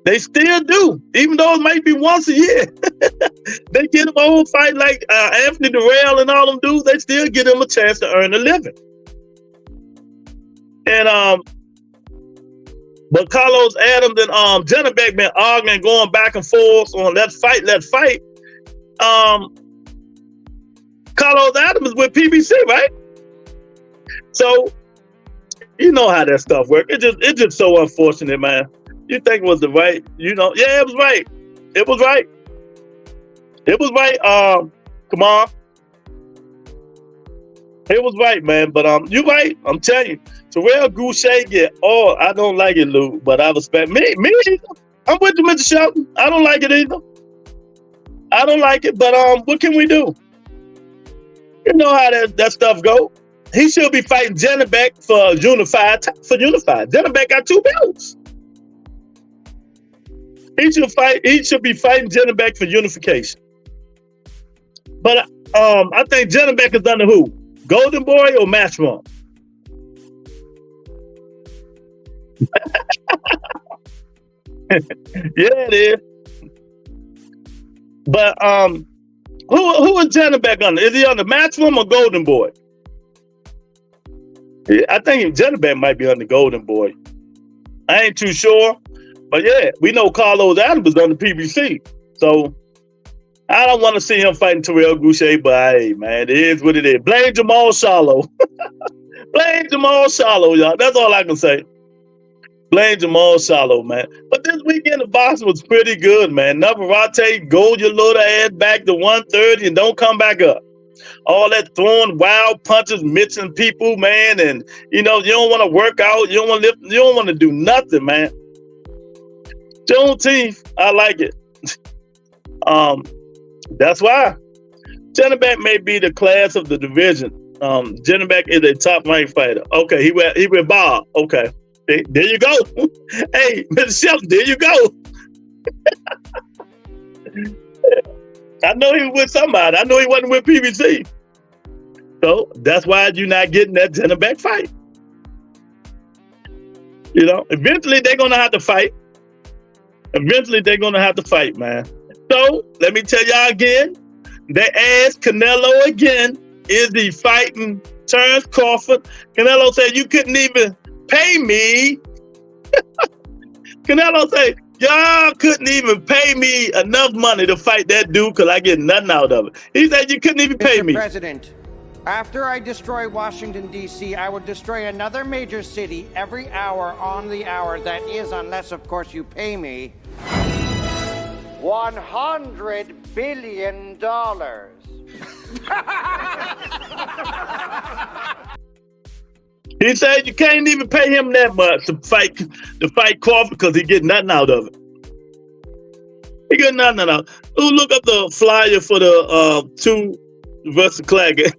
They still do, even though it might be once a year. They get them old fight like Anthony Durrell and all them dudes. They still give them a chance to earn a living. And but Carlos Adams and Janabek been arguing, going back and forth on let's fight. Carlos Adams is with PBC, right? So you know how that stuff works. It's just so unfortunate, man. You think it was the right, yeah, it was right. It was right. It was right. Come on. It was right, man. But you right. I'm telling you. Terrell Goucher I don't like it, Lou, but I respect me either. I'm with you, Mr. Shelton. I don't like it either. I don't like it, but what can we do? You know how that stuff go. He should be fighting Janabek for Unified. Janabek got 2 belts. He should be fighting Janabek for unification. But I think Janabek is under who? Golden Boy or Matchroom? Yeah, it is. But who is Janabek under? Is he under Matchroom or Golden Boy? Yeah, I think Janabek might be under Golden Boy. I ain't too sure. But yeah, we know Carlos Adams is under PBC. So I don't want to see him fighting Terrell Goucher, but hey, man, it is what it is. Blame Jamal Charlo. Blame Jamal Charlo, y'all. That's all I can say. Blame Jamal Charlo, man. But this weekend, the boxing was pretty good, man. Navarrete, go your little ass back to 130 and don't come back up. All that throwing wild punches, mixing people, man, and you don't want to work out, you don't want to lift, you don't want to do nothing, man. Juneteenth, I like it. That's why Janabek may be the class of the division. Janabek is a top ranked fighter. Okay, he went Bob. Okay, there you go. Hey, Mr. Shelton, there you go. I know he was with somebody. I know he wasn't with PBC. So that's why you're not getting that Janabek fight. Eventually they're gonna have to fight. Eventually, they're going to have to fight, man. So, let me tell y'all again. They asked Canelo again, is he fighting Terence Crawford? Canelo said, you couldn't even pay me. Canelo said, y'all couldn't even pay me enough money to fight that dude because I get nothing out of it. He said, you couldn't even pay me. Mr. President, after I destroy Washington, D.C., I would destroy another major city every hour on the hour. That is, unless, of course, you pay me $100 billion. He said you can't even pay him that much to fight Crawford because he get nothing out of it. He get nothing out of it. Ooh, look up the flyer for the 2 versus Claggett.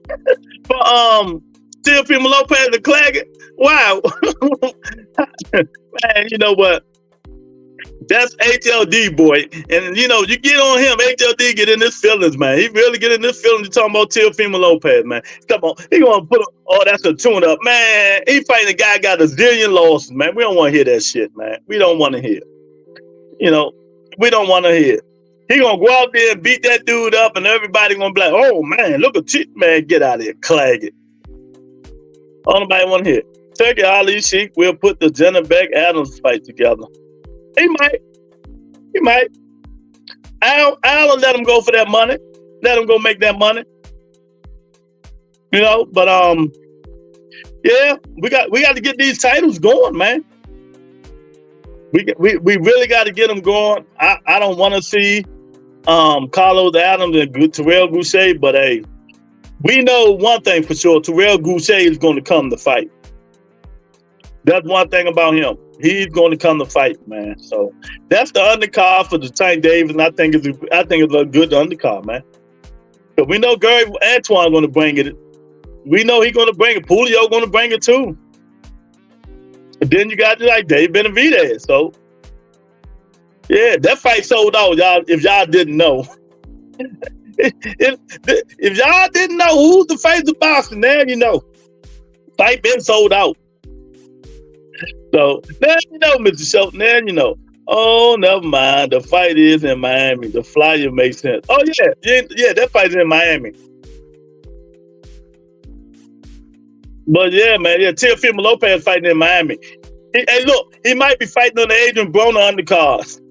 For Teofimo Lopez and Claggett. Wow. Man, you know what? That's HLD, boy. And you get on him. HLD get in his feelings, man. He really get in his feelings. Talking about Teofimo Lopez, man. Come on. He gonna put that's a tune up. Man, he fighting a guy got a zillion losses, man. We don't want to hear that shit, man. We don't want to hear. We don't want to hear. He gonna go out there and beat that dude up, and everybody gonna be like, "Oh man, look at you, man! Get out of here, Claggett." All nobody want to hear. Turkey Ali Sheik will put the Janabek Adams fight together. He might. I'll let him go for that money. Let him go make that money. But yeah, we got to get these titles going, man. We really got to get them going. I don't want to see Carlos Adams and Terrell Goucher, but hey, we know one thing for sure: Terrell Goucher is going to come to fight. That's one thing about him. He's going to come to fight, man. So that's the undercard for the Tank Davis, and I think it's a good undercard, man. But we know Gary Antoine going to bring it. We know he's going to bring it. Julio going to bring it too. And then you got like Dave Benavidez. So Yeah, that fight sold out, y'all. If y'all didn't know, if y'all didn't know who's the face of boxing, now you know. Fight been sold out. So now you know, Mr. Schultz. Now you know. Oh, never mind. The fight is in Miami. The flyer makes sense. Oh yeah, that fight is in Miami. But yeah, man, Teofimo Lopez fighting in Miami. Hey, look, he might be fighting on the Adrian Broner undercards.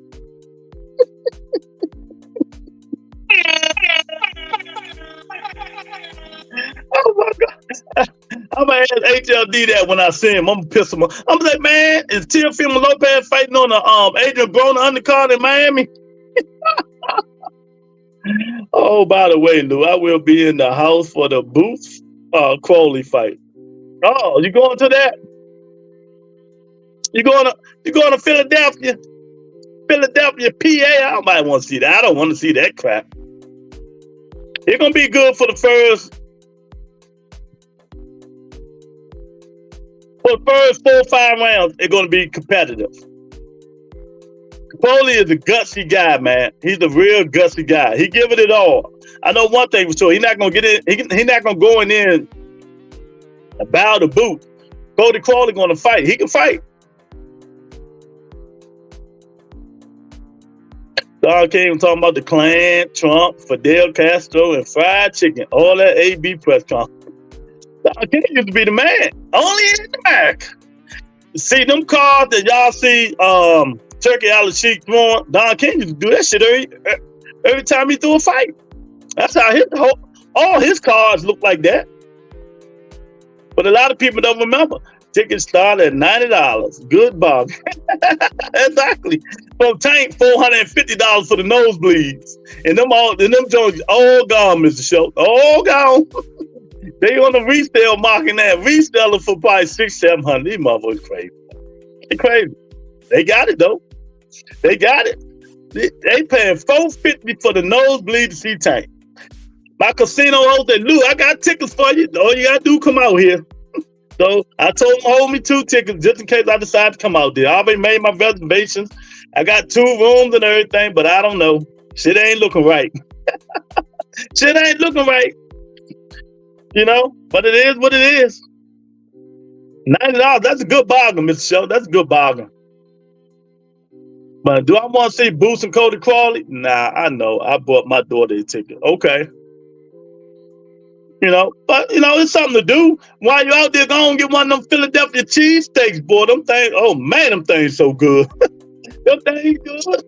Oh my God. I'm gonna ask HLD that when I see him. I'm gonna piss him off. I'm gonna say, man, is Teofimo Lopez fighting on the Adrian Broner undercard in Miami? Oh, by the way, Lou, I will be in the house for the Boots Crowley fight. Oh, you going to that? You going to Philadelphia? Philadelphia, PA? I might want to see that. I don't want to see that crap. It's gonna be good for the first 4 or 5 rounds. It's gonna be competitive. Crowley is a gutsy guy, man. He's a real gutsy guy. He giving it all. I know one thing for sure. He's not gonna get in. He's not gonna go in there and bow the boot. Cody Crowley gonna fight. He can fight. Don King talking about the Klan, Trump, Fidel Castro, and fried chicken. All that AB press conference. Don King used to be the man. Only in America. See them cards that y'all see Turkey Al-Sheikh throwing. Don King used to do that shit every time he threw a fight. That's how all his cards look like that. But a lot of people don't remember. Tickets start at $90. Good bargain. Exactly. From Tank, $450 for the nosebleeds. And them joints all gone, Mr. Schultz. All gone. They on the resale market now. Reseller for probably $600-700. These motherfuckers crazy. They crazy. They got it though. They got it. They paying $450 for the nosebleed to see Tank. My casino host said, Lou, I got tickets for you. All you gotta do come out here. So I told him hold me 2 tickets just in case I decide to come out there. I already made my reservations. I got 2 rooms and everything, but I don't know. Shit ain't looking right. Shit ain't looking right. You know, but it is what it is. $90, that's a good bargain, Mr. Schultz. That's a good bargain. But do I want to see Boots and Cody Crowley? Nah, I know. I bought my daughter a ticket. Okay. You know, but you know, it's something to do. While you're out there, go and get one of them Philadelphia cheesesteaks, boy. Them things, oh man, them things so good. Them things good.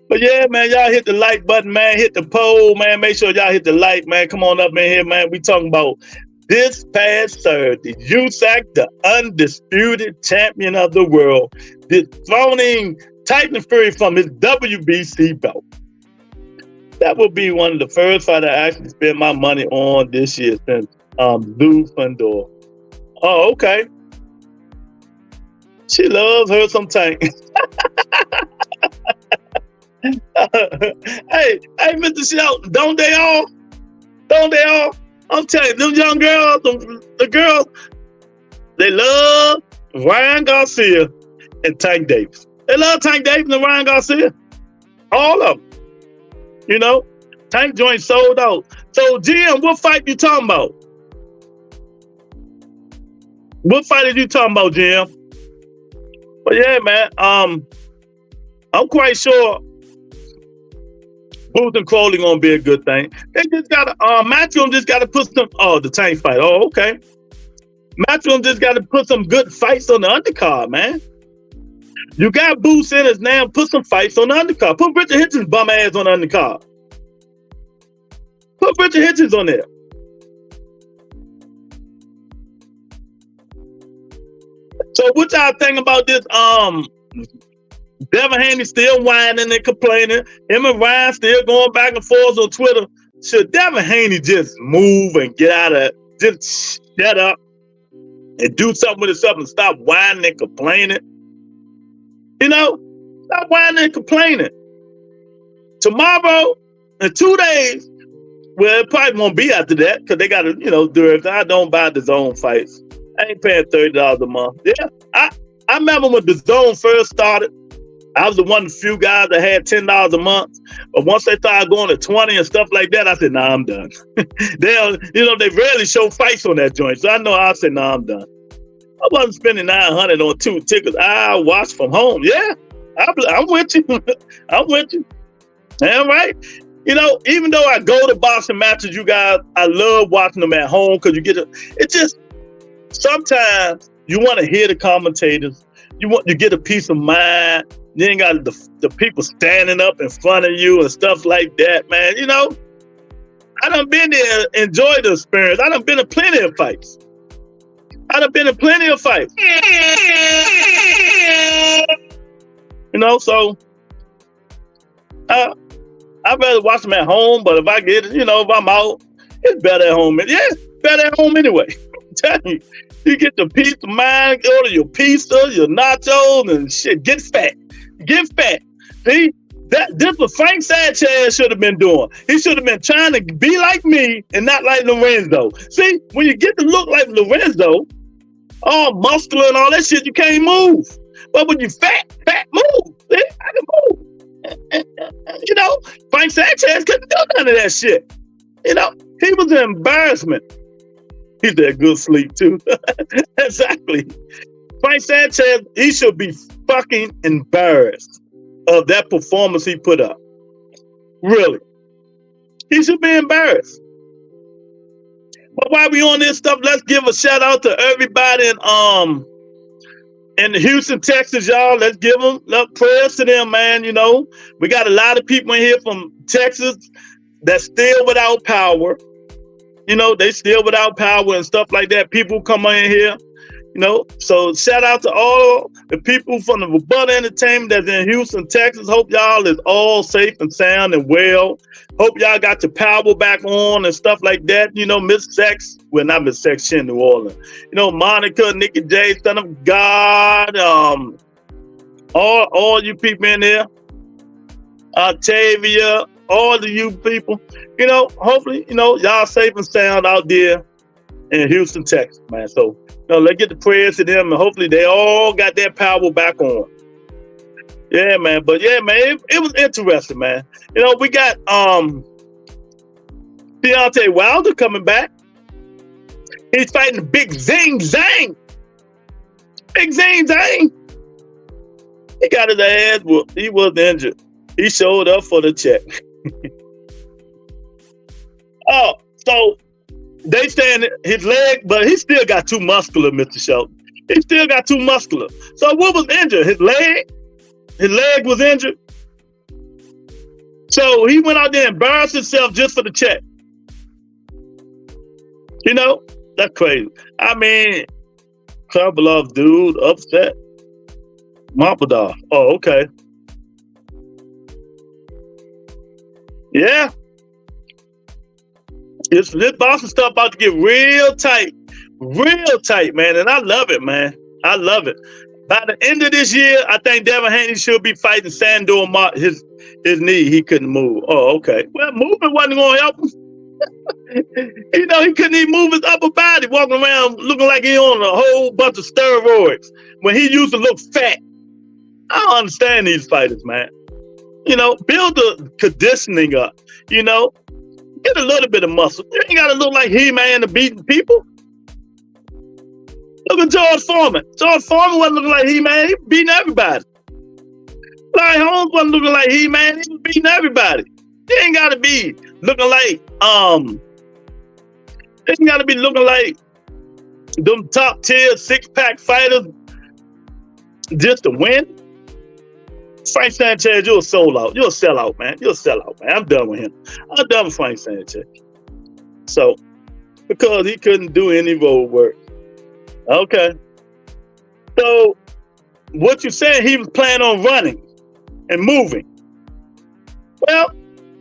But yeah, man, y'all hit the like button, man. Hit the poll, man. Make sure y'all hit the like, man. Come on up in here, man. We talking about this past Thursday. Usyk, the undisputed champion of the world, dethroning Tyson Fury from his WBC belt. That will be one of the first fights I actually spent my money on this year since Lou Fundor. Oh, okay. She loves her some Tank. hey, Mr. Shelton, don't they all? Don't they all? I'm telling you, them young girls, the girls, they love Ryan Garcia and Tank Davis. They love Tank Davis and Ryan Garcia. All of them. You know, Tank joint sold out. So, Jim, what fight you talking about? What fight are you talking about, Jim? But yeah, man, I'm quite sure Boots and Crowley gonna be a good thing. They just gotta Matchroom just gotta put some the Tank fight. Oh, okay. Matchroom just gotta put some good fights on the undercard, man. You got Boots in us now. Put some fights on the undercard. Put Richard Hitchens' bum ass on the undercard. Put Richard Hitchens on there. So what y'all think about this? Devin Haney still whining and complaining. Him and Ryan still going back and forth on Twitter. Should Devin Haney just move and get out of just shut up and do something with himself and stop whining and complaining? You know, stop whining and complaining. Tomorrow, in 2 days, well, it probably won't be after that because they got to, you know, do everything. I don't buy the zone fights. I ain't paying $30 a month. Yeah, I remember when the zone first started. I was the one of the few guys that had $10 a month. But once they started going to 20 and stuff like that, I said, nah, I'm done. They rarely show fights on that joint. So I said, nah, I'm done. I wasn't spending $900 on 2 tickets. I watched from home. Yeah, I'm with you. I'm with you. Damn right. Even though I go to boxing matches, you guys, I love watching them at home because you get it just, sometimes you want to hear the commentators. You get a peace of mind. You ain't got the people standing up in front of you and stuff like that, man. I done been there, enjoyed the experience. I done been in plenty of fights. So I'd rather watch them at home, but if I get it, if I'm out, it's better at home. Yeah, better at home anyway. I'm telling you. You get the peace of mind, order your pizza, your nachos, and shit. Get fat. See, this what Frank Sanchez should have been doing. He should have been trying to be like me and not like Lorenzo. See, when you get to look like Lorenzo, all muscular and all that shit, you can't move. But when you fat, move. See, I can move. Frank Sanchez couldn't do none of that shit. He was an embarrassment. He's had good sleep too. Exactly. Frank Sanchez, he should be fucking embarrassed of that performance he put up. Really. He should be embarrassed. But while we on this stuff, let's give a shout out to everybody in Houston, Texas, y'all. Let's give them prayers to them, man. We got a lot of people in here from Texas that's still without power. They still without power and stuff like that. People come in here, So shout out to all the people from the Rebuttal Entertainment that's in Houston, Texas. Hope y'all is all safe and sound and well. Hope y'all got your power back on and stuff like that. Miss Sex, well, not Miss Sex, she in New Orleans. Monica, Nikki J, Son of God, all you people in there, Octavia, all of you people, hopefully, y'all safe and sound out there in Houston, Texas, man. So, let's get the prayers to them, and hopefully they all got their power back on. Yeah, man. But yeah, man, it was interesting, man. We got Deontay Wilder coming back. He's fighting Big Zing Zang. Big Zing Zang. He got his ass whooped. He was injured. He showed up for the check. So they saying his leg, but he still got too muscular, Mr. Shelton. He still got too muscular. So what was injured? His leg? His leg was injured. So he went out there and embarrassed himself just for the check. That's crazy. I mean, Karbalov dude upset. Mamadov. Oh, okay. Yeah. This boxing stuff about to get real tight, man. And I love it, man. I love it. By the end of this year, I think Devin Haney should be fighting Sandor. His knee, he couldn't move. Oh, okay. Well, movement wasn't going to help him. He couldn't even move his upper body, walking around looking like he on a whole bunch of steroids when he used to look fat. I don't understand these fighters, man. Build the conditioning up. Get a little bit of muscle. You ain't got to look like He-Man to beating people. Look at George Foreman. George Foreman wasn't looking like He-Man. He was beating everybody. Larry Holmes wasn't looking like He-Man. He was beating everybody. You ain't got to be looking like, you ain't got to be looking like them top tier 6-pack fighters just to win. Frank Sanchez, you're a sellout. You're a sellout, man. You're a sellout, man. I'm done with him. I'm done with Frank Sanchez. So, because he couldn't do any road work. Okay. So, what you saying, he was planning on running and moving. Well,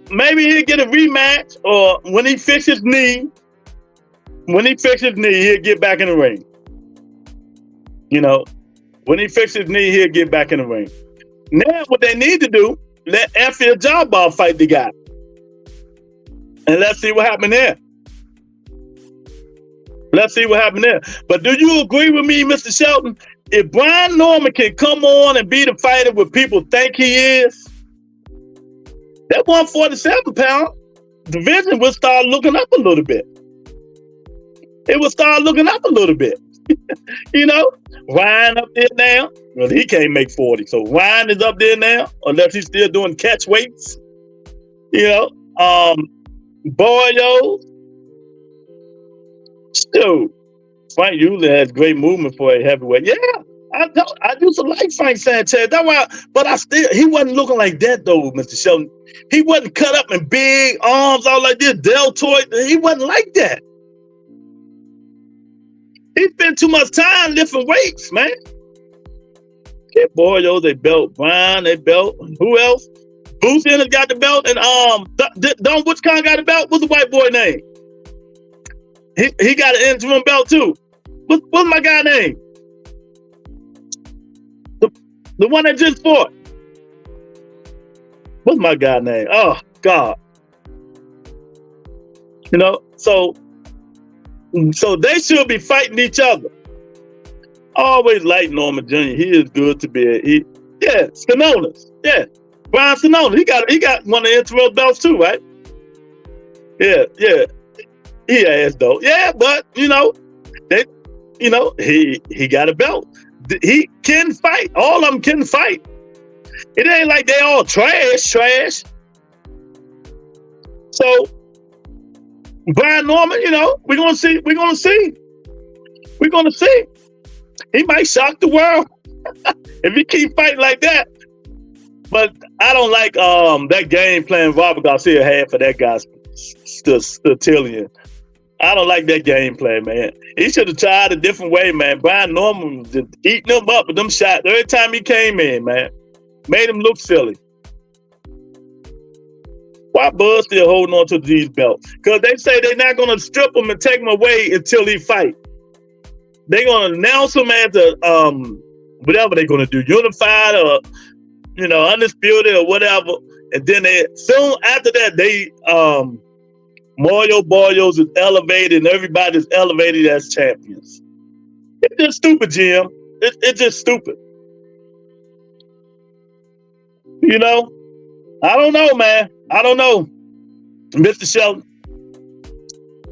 maybe he'll get a rematch, or when he fixes his knee, he'll get back in the ring. When he fixes his knee, he'll get back in the ring. Now, what they need to do, let Anfield Jawball fight the guy. And let's see what happened there. Let's see what happened there. But do you agree with me, Mr. Shelton? If Brian Norman can come on and be the fighter what people think he is, that 147-pound division will start looking up a little bit. It will start looking up a little bit. You know, Ryan up there now. Well, he can't make 40. So Ryan is up there now, unless he's still doing catch weights. You know, Boyo. So Frank usually has great movement for a heavyweight. Yeah, I used to like Frank Sanchez. That's why, but he wasn't looking like that though, Mr. Shelton. He wasn't cut up in big arms all like this, deltoid. He wasn't like that. He spent too much time lifting weights, man. Get Boyo, they belt. Brian, they belt. Who else? Booth Ennis got the belt, and Don Whichcon got the belt. What's the white boy name? He got an interim belt too. What's my guy name? The one that just fought. What's my guy name? Oh God. You know, so they should be fighting each other. I always like Norman Jr. He is good to be. Stanonis. Yeah, Brian Stanonis. He got one of the interim belts too, right? Yeah. He has though. Yeah, but he got a belt. He can fight. All of them can fight. It ain't like they all trash. So Brian Norman, we're gonna see. He might shock the world if he keep fighting like that. But I don't like that game plan Robert Garcia had for that guy Stillion. I don't like that game plan, man. He should have tried a different way, man. Brian Norman was just eating them up with them shots every time he came in, man. Made him look silly. Why Bud still holding on to these belts? Because they say they're not going to strip him and take him away until he fight. They're going to announce him as a, whatever they're going to do, unified or, undisputed or whatever. And then soon after that, they, Mario Barrios is elevated and everybody's elevated as champions. It's just stupid, Jim. It's just stupid. I don't know, man. I don't know, Mr. Shelton.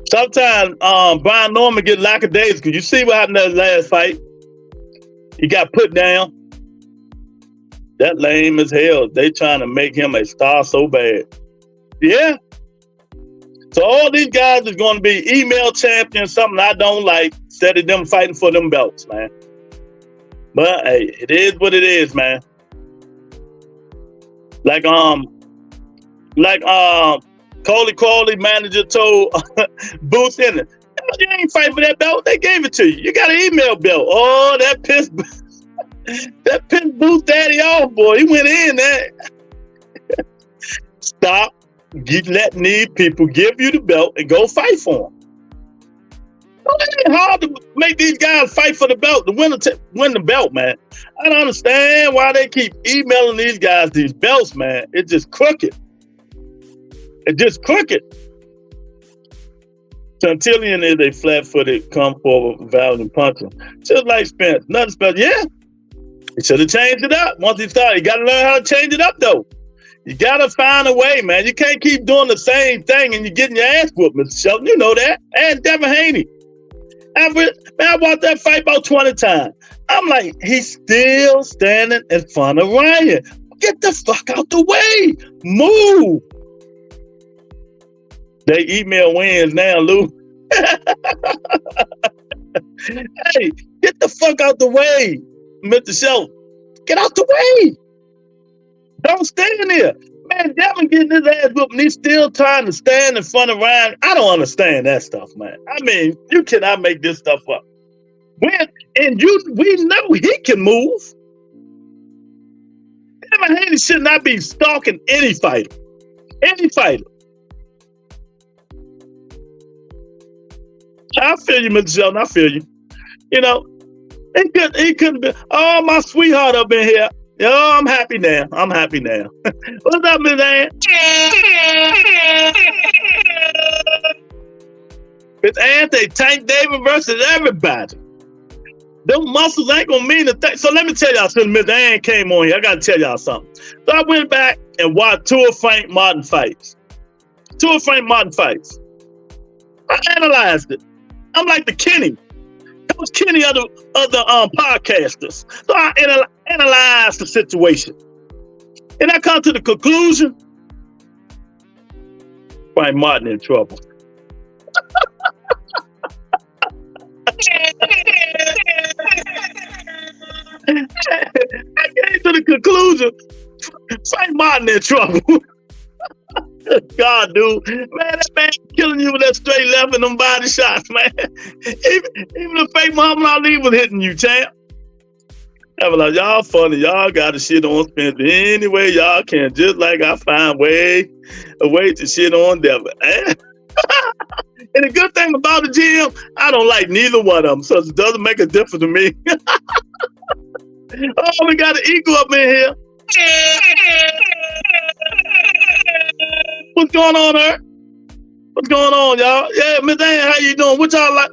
Sometimes Brian Norman get lackadaisical. You see what happened in that last fight? He got put down. That lame as hell. They trying to make him a star so bad. Yeah. So all these guys is going to be email champions, something I don't like, instead of them fighting for them belts, man. But hey, it is what it is, man. Like Coley Crawley manager told Booth Ennis, you ain't fighting for that belt. They gave it to you. You got an email belt. Oh, that pissed Booth Daddy off, boy. He went in there. Stop. Letting these people give you the belt and go fight for them. It ain't hard to make these guys fight for the belt, to win the belt, man. I don't understand why they keep emailing these guys these belts, man. It's just crooked. Santillion is a flat-footed, come-forward, valiant puncher. Just like Spence. Nothing special. Yeah. He should have changed it up once he started. You got to learn how to change it up, though. You got to find a way, man. You can't keep doing the same thing and you're getting your ass whooped, Mr. Shelton. You know that. And Devin Haney. I watched that fight about 20 times. I'm like, he's still standing in front of Ryan. Get the fuck out the way. Move. They email wins now, Lou. Hey, get the fuck out the way, Mr. Shelton. Get out the way. Don't stand there. Man, Devin getting his ass whooped and he's still trying to stand in front of Ryan. I don't understand that stuff, man. I mean, you cannot make this stuff up. We know he can move. Devin Haney should not be stalking any fighter. Any fighter. I feel you, Mr. Shelton. I feel you. He couldn't be. Oh, my sweetheart up in here. Oh, I'm happy now. What's up, Miss Ann? It's Anthony Tank Davis versus everybody. Them muscles ain't gonna mean a thing. So let me tell y'all, since Mr. Ann came on here, I gotta tell y'all something. So I went back and watched two of Frank Martin fights. I analyzed it. I'm like the Kenny. That was Kenny of the podcasters. So I analyzed the situation. And I come to the conclusion, Frank Martin in trouble. I came to the conclusion, Frank Martin in trouble. God, dude. Man, that man killing you with that straight left and them body shots, man. Even the fake Muhammad Ali was hitting you, champ. I was like, y'all funny. Y'all got to shit on Spence any way y'all can. Just like I find a way to shit on Devin. And the good thing about the GM, I don't like neither one of them, so it doesn't make a difference to me. Oh, we got an eagle up in here. What's going on, Eric? What's going on, y'all? Yeah, Miss Ann, how you doing? What y'all like?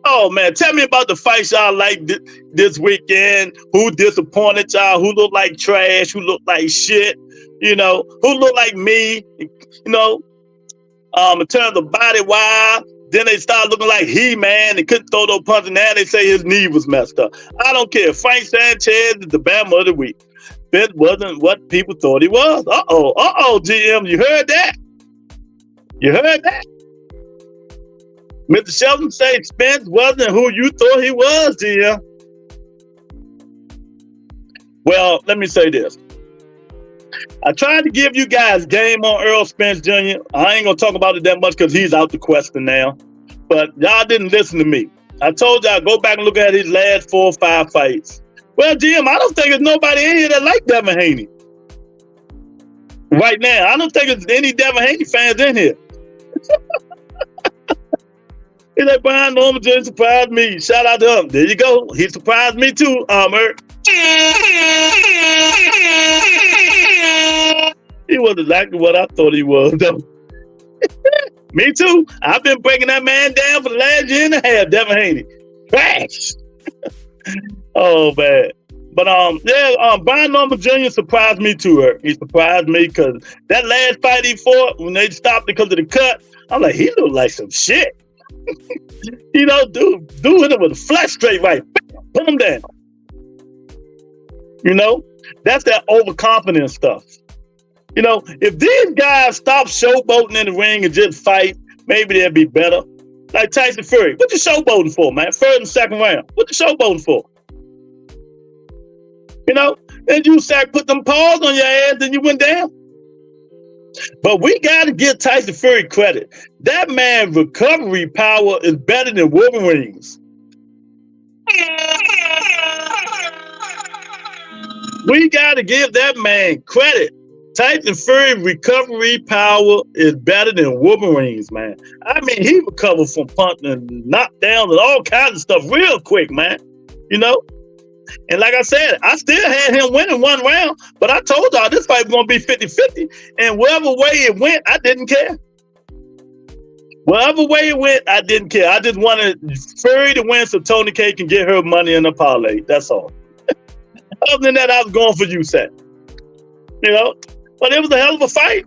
Oh, man, tell me about the fights y'all like this weekend. Who disappointed y'all? Who looked like trash? Who looked like shit? Who looked like me? In terms of body-wise, then they start looking like He-Man. They couldn't throw no punches. Now they say his knee was messed up. I don't care. Frank Sanchez is the Bama of the week. Spence wasn't what people thought he was. Uh-oh, GM, you heard that? Mr. Shelton said Spence wasn't who you thought he was, GM. Well, let me say this. I tried to give you guys game on Earl Spence Jr. I ain't going to talk about it that much because he's out the question now. But y'all didn't listen to me. I told y'all go back and look at his last 4 or 5 fights. Well, Jim, I don't think there's nobody in here that like Devin Haney. Right now, I don't think there's any Devin Haney fans in here. He's like, Brian Norman Jr. surprised me. Shout out to him. There you go. He surprised me too, Eric. He was exactly what I thought he was, though. Me too. I've been breaking that man down for the last year and a half, Devin Haney. Trash. Oh, man. But, Brian Norman Jr. surprised me too, Eric. He surprised me because that last fight he fought, when they stopped because of the cut, I'm like, he looked like some shit. Dude hit him with a flat straight right. Put him down. That's that overconfident stuff. If these guys stop showboating in the ring and just fight, maybe they'll be better. Like Tyson Fury. What you showboating for, man? First and second round. What you showboating for? And Usyk put them paws on your ass and you went down. But we got to give Tyson Fury credit. That man's recovery power is better than Wolverine's. We got to give that man credit. Tyson Fury recovery power is better than Wolverine's, man. I mean, he recovered from punching and knockdowns and all kinds of stuff real quick, man. And like I said, I still had him winning 1 round, but I told y'all this fight was going to be 50-50. And whatever way it went, I didn't care. Whatever way it went, I didn't care. I just wanted Fury to win so Tony K can get her money in the parlay. That's all. Other than that, I was going for Usyk. But it was a hell of a fight.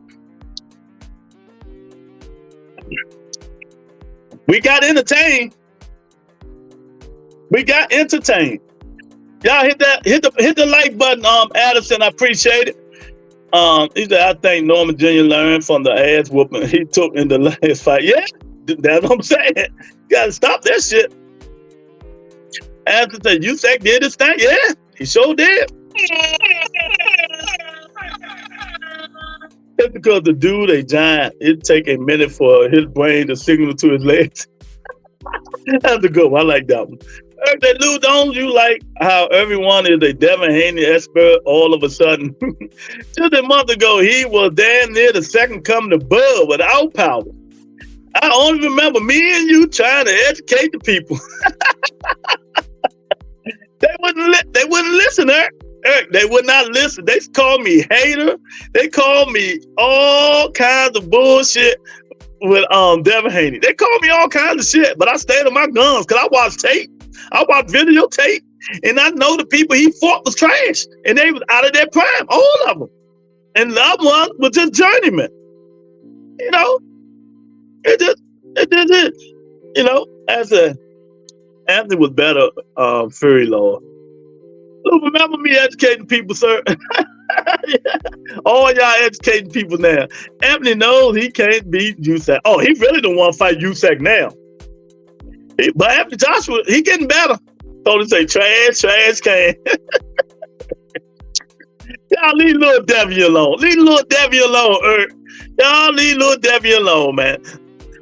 We got entertained. Y'all hit the like button, Addison. I appreciate it. He said, I think Norman Jr. learned from the ass whooping he took in the last fight. Yeah, that's what I'm saying. You gotta stop that shit. Addison said, Usyk did his thing. Yeah, he sure did. It's because the dude a giant. It take a minute for his brain to signal to his legs. That's a good one. I like that one. Lou, don't you like how everyone is a Devin Haney expert all of a sudden? Just a month ago, he was damn near the second coming to Bud without power. I only remember me and you trying to educate the people. They wouldn't listen, Eric. They would not listen. They called me hater. They called me all kinds of bullshit. Devin Haney. They call me all kinds of shit, but I stand on my guns because I watch tape. I watch videotape, and I know the people he fought was trash, and they was out of their prime, all of them. And the other one was just journeyman. You know, it. You know, Anthony was better, Fury Lord. Remember me educating people, sir. All y'all educating people now. Anthony knows he can't beat Usyk. Oh, he really don't want to fight Usyk now. But Anthony Joshua, he getting better. Told him to say trash can. Y'all leave little Debbie alone. Leave little Debbie alone, Eric. Y'all leave little Debbie alone, man.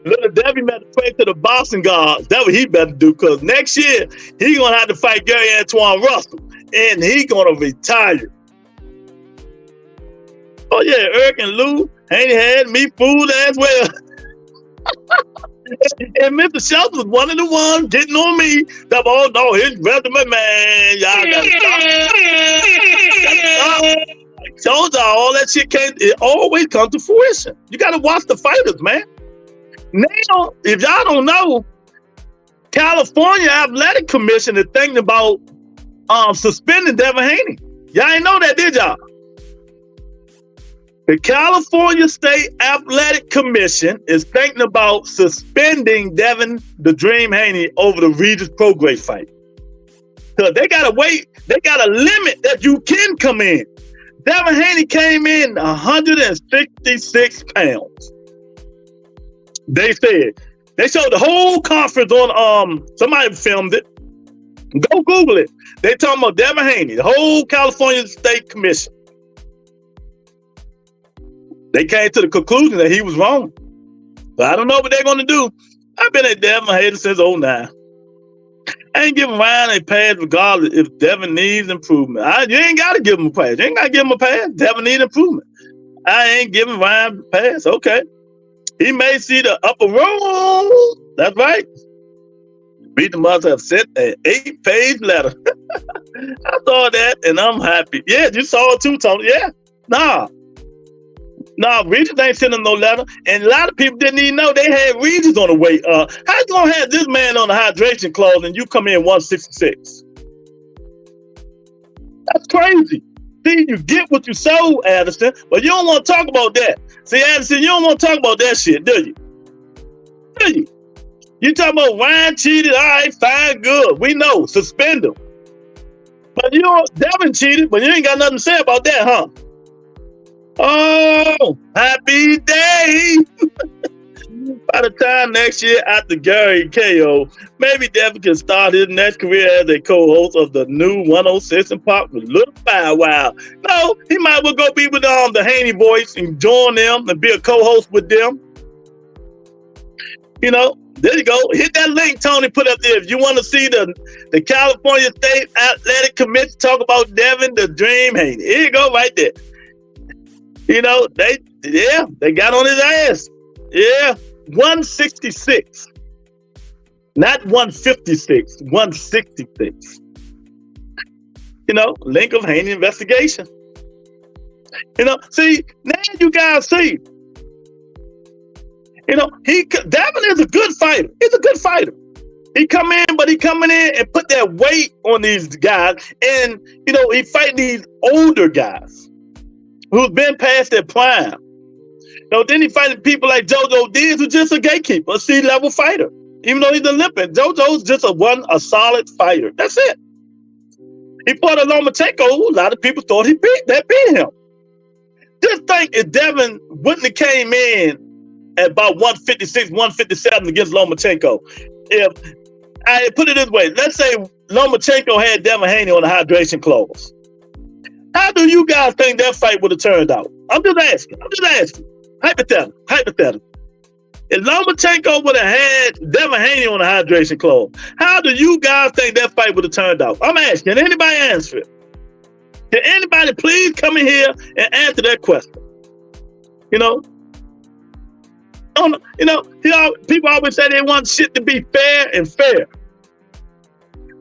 Little Debbie better pray to the boxing gods. That's what he better do, because next year he gonna have to fight Gary Antoine Russell, and he gonna retire. Oh yeah, Eric and Lou ain't had me fooled as well. And Mr. Shelton was one of the ones getting on me. That, oh no, his resume, man, y'all gotta stop. I told y'all all that shit it always comes to fruition. You gotta watch the fighters, man. Now, if y'all don't know, California Athletic Commission is thinking about suspending Devin Haney. Y'all ain't know that, did y'all? The California State Athletic Commission is thinking about suspending Devin the Dream Haney over the Regis Prograis fight. Because they got to wait. They got a limit that you can come in. Devin Haney came in 166 pounds. They said. They showed the whole conference on, somebody filmed it. Go Google it. They talking about Devin Haney, the whole California State Commission. They came to the conclusion that he was wrong. But I don't know what they're going to do. I've been at Devin Haney since 2009. I ain't giving Ryan a pass regardless if Devin needs improvement. You ain't got to give him a pass. You ain't got to give him a pass. Devin needs improvement. I ain't giving Ryan a pass. Okay. He may see the upper room. That's right. Beat must have sent an 8-page letter. I saw that and I'm happy. Yeah, you saw it too, Tony. Yeah. Nah, Regis ain't sending no letter. And a lot of people didn't even know they had Regis on the way. How you gonna have this man on the hydration clause and you come in 166? That's crazy. See, you get what you sow, Addison, but you don't want to talk about that. See, Addison, you don't want to talk about that shit, do you? Do you? You talking about Ryan cheated, all right, fine, good. We know, suspend him. But you don't, Devin cheated, but you ain't got nothing to say about that, huh? Oh, happy day. By the time next year after Gary KO, maybe Devin can start his next career as a co-host of the new 106 and Pop with Little Bow Wow. No, he might well go be with the Haney boys and join them and be a co-host with them. You know, there you go. Hit that link Tony put up there. If you want to see the California State Athletic Commission talk about Devin the Dream Haney. Here you go right there. You know, they got on his ass. Yeah, 166. Not 156, 166. You know, link of Haney investigation. You know, see, now you guys see. You know, Devin is a good fighter. He's a good fighter. He coming in and put that weight on these guys. And, you know, he fighting these older guys who's been past their prime. You know, then he fighting people like JoJo Diaz, who's just a gatekeeper, a C-level fighter. Even though he's Olympic, JoJo's just a solid fighter. That's it. He fought a Lomachenko, who a lot of people thought he beat him. Just think if Devin wouldn't have came in at about 156, 157 against Lomachenko. If I put it this way, let's say Lomachenko had Devin Haney on the hydration clause. How do you guys think that fight would have turned out? I'm just asking. Hypothetical. If Lomachenko would have had Devin Haney on the hydration clause, how do you guys think that fight would have turned out? I'm asking. Can anybody answer it? Can anybody please come in here and answer that question? You know? You know, people always say they want shit to be fair and fair.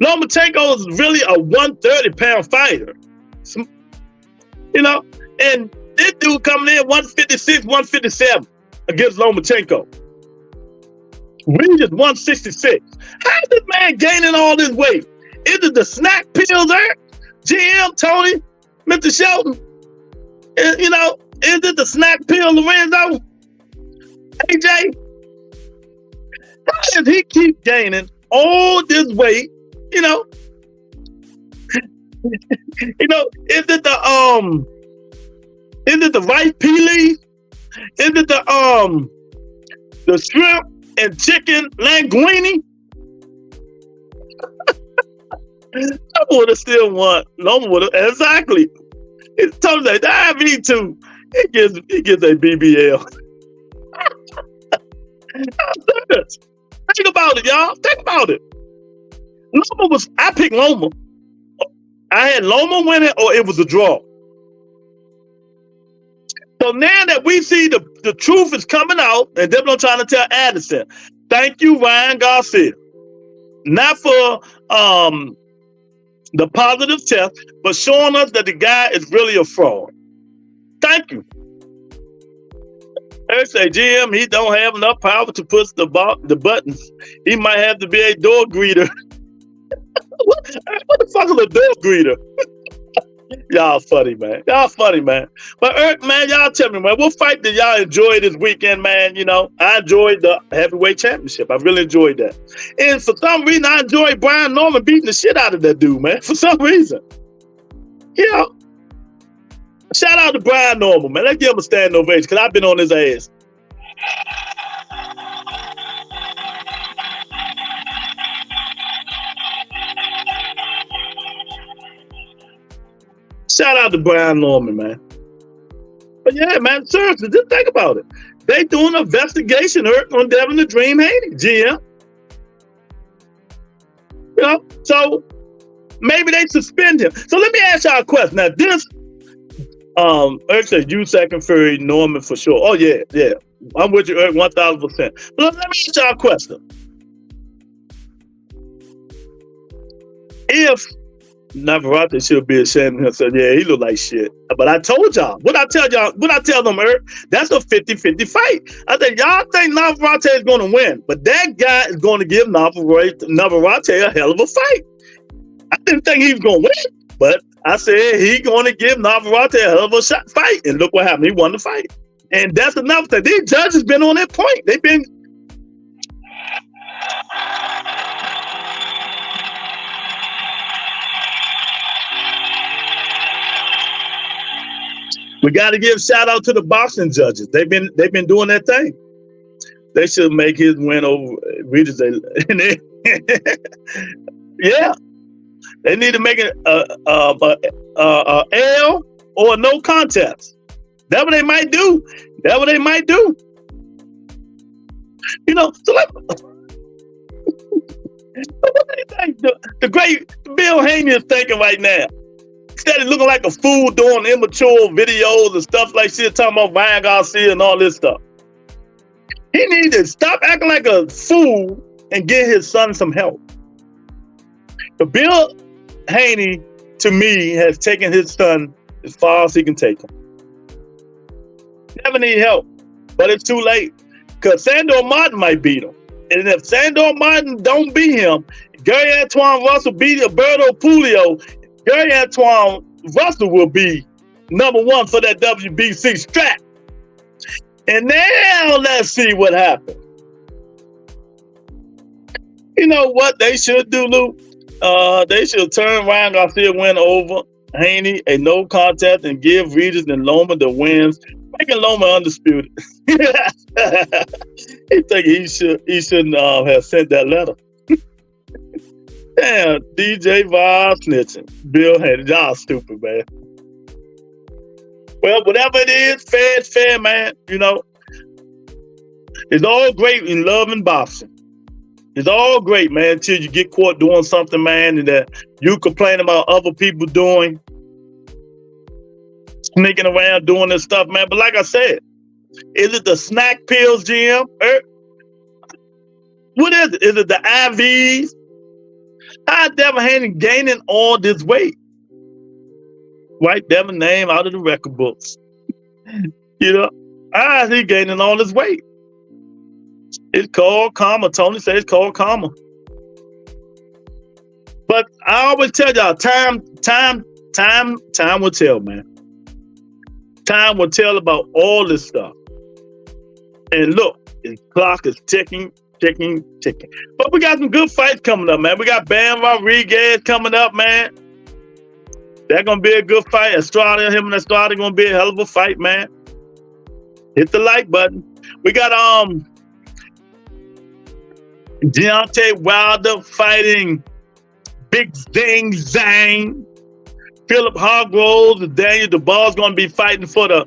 Lomachenko is really a 130-pound fighter. You know, and this dude coming in 156, 157 against Lomachenko. Regis 166. How is this man gaining all this weight? Is it the snack pills, Eric? GM, Tony, Mr. Shelton? Is it the snack pill, Lorenzo? AJ? How does he keep gaining all this weight? Is it the rice pea leaf? Is it the shrimp and chicken linguine? I would have still want. No one would have. Exactly. It's totally like diabetes too. It gives a BBL. Think about it, y'all. Think about it. I picked Loma. I had Loma winning, or it was a draw. So now that we see the truth is coming out, and that's what I'm trying to tell Addison. Thank you, Ryan Garcia. Not for the positive test, but showing us that the guy is really a fraud. Thank you. Eric say, Jim, he don't have enough power to push the buttons. He might have to be a door greeter. What the fuck is a door greeter? Y'all funny, man. Y'all funny, man. But Eric, man, y'all tell me, man, what fight did y'all enjoy this weekend, man? I enjoyed the heavyweight championship. I really enjoyed that. And for some reason, I enjoyed Brian Norman beating the shit out of that dude, man. For some reason. Shout out to Brian Norman, man. Let's give him a standing ovation, because I've been on his ass. Shout out to Brian Norman, man. But yeah, man, seriously, just think about it. They doing an investigation on Devin the Dream Haney, GM. So maybe they suspend him. So let me ask y'all a question. Now this, Eric said Usyk and Fury, Norman for sure. Oh yeah. I'm with you, Eric, 1,000%. But let me ask y'all a question. If Navarrete should be ashamed of himself. Yeah, he look like shit. But I told y'all. What I tell them, Eric? That's a 50-50 fight. I said, y'all think Navarrete is going to win, but that guy is going to give Navarrete a hell of a fight. I didn't think he was going to win, but I said he's going to give Navarrete a hell of a fight. And look what happened. He won the fight. And that's another thing. These judges been on that point. They've been... We got to give shout out to the boxing judges. They've been doing that thing. They should make his win over Regis. Yeah, they need to make it a L or a no contest. That's what they might do. So what do you think the great Bill Haney is thinking right now? Instead of looking like a fool doing immature videos and stuff like shit, talking about Ryan Garcia and all this stuff. He needs to stop acting like a fool and get his son some help. The Bill Haney, to me, has taken his son as far as he can take him. Never need help, but it's too late. Because Sandor Martin might beat him. And if Sandor Martin don't beat him, Gary Antoine Russell beat Alberto Puello, Gary Antoine Russell will be #1 for that WBC strap. And now let's see what happens. You know what they should do, Lou? They should turn Ryan Garcia win over Haney, a no contest, and give Regis and Loma the wins, making Loma undisputed. He think he shouldn't have sent that letter. Damn, DJ Vibe snitching. Bill Haney, y'all stupid, man. Well, whatever it is, fair is fair, man. It's all great in love and boxing. It's all great, man, until you get caught doing something, man, and that you complain about other people doing, sneaking around doing this stuff, man. But like I said, is it the snack pills, Jim? What is it? Is it the IVs? How Devin Haney gaining all this weight? Write Devin name out of the record books. How is he gaining all this weight? It's called karma. Tony says it's called karma. But I always tell y'all, time will tell, man. Time will tell about all this stuff. And look, the clock is ticking. But we got some good fights coming up, man. We got Bam Rodriguez coming up, man. That's gonna be a good fight. Him and Estrada gonna be a hell of a fight, man. Hit the like button. We got Deontay Wilder fighting Big Zang. Philip Hargroves and Daniel Dubois going to be fighting for the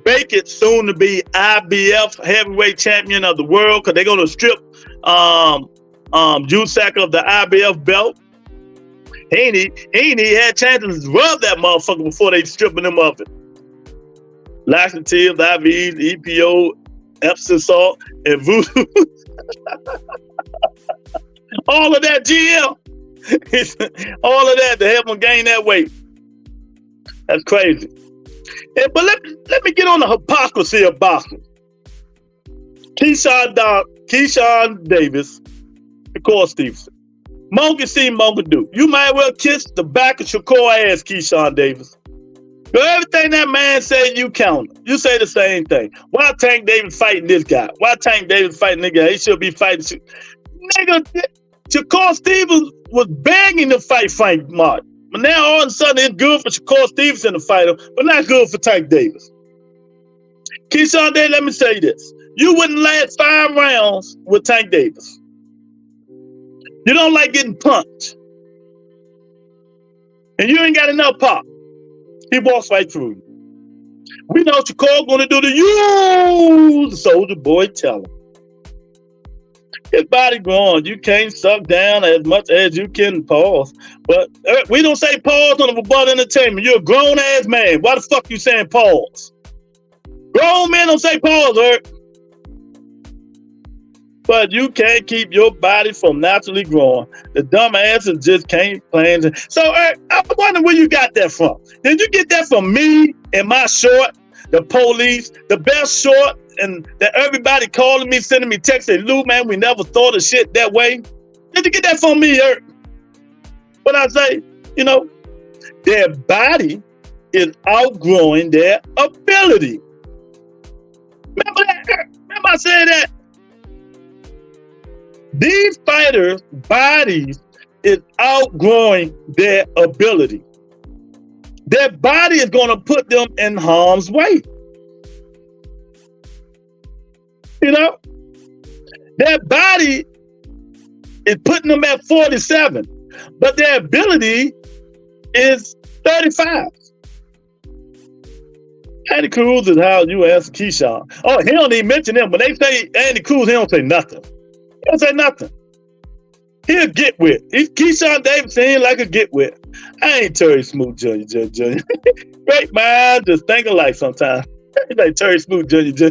vacant, soon to be IBF heavyweight champion of the world, because they're going to strip Usyk of the IBF belt. He ain't had chances to rub that motherfucker before they stripping him of it. Laxatives, IVs, EPO, Epsom salt, and voodoo. All of that GM. All of that to help him gain that weight. That's crazy. Yeah, but let me get on the hypocrisy of boxing. Keyshawn Davis, of course, Stevenson. Monkey see, monkey do. You might well kiss the back of Shakur ass, Keyshawn Davis. So everything that man said, you counter. You say the same thing. Why Tank Davis fighting this guy? Why Tank Davis fighting this guy? He should be fighting. Nigga, Shakur Stevens was begging to fight Frank Martin. But now all of a sudden it's good for Shakur Stevenson to fight him, but not good for Tank Davis. Keyshawn Davis, let me say this. You wouldn't last 5 rounds with Tank Davis. You don't like getting punched. And you ain't got enough pop. He walks right through you. We know Shakur gonna do the soldier boy tell him. His body growing. You can't suck down as much as you can pause. But we don't say pause on the Rebuttal Entertainment. You're a grown ass man. Why the fuck you saying pause? Grown men don't say pause, Eric. But you can't keep your body from naturally growing. The dumb asses just can't plan. So Eric, I wonder where you got that from. Did you get that from me and my short, the police, the best short, and that everybody calling me, sending me texts saying, Lou, man, we never thought of shit that way? Did you get that from me, Eric? What I say, their body is outgrowing their ability. Remember that, Eric? Remember I said that? These fighters' bodies is outgrowing their ability. Their body is going to put them in harm's way. Their body is putting them at 47, but their ability is 35. Andy Cruz is how you answer Keyshawn. Oh, he don't even mention him. When they say Andy Cruz, he don't say nothing. He don't say nothing. He'll get with. Keyshawn Davis ain't like a get with. I ain't Terry Smoot Jr. Great mind, just think alike sometimes. Like Terry Smoot Jr.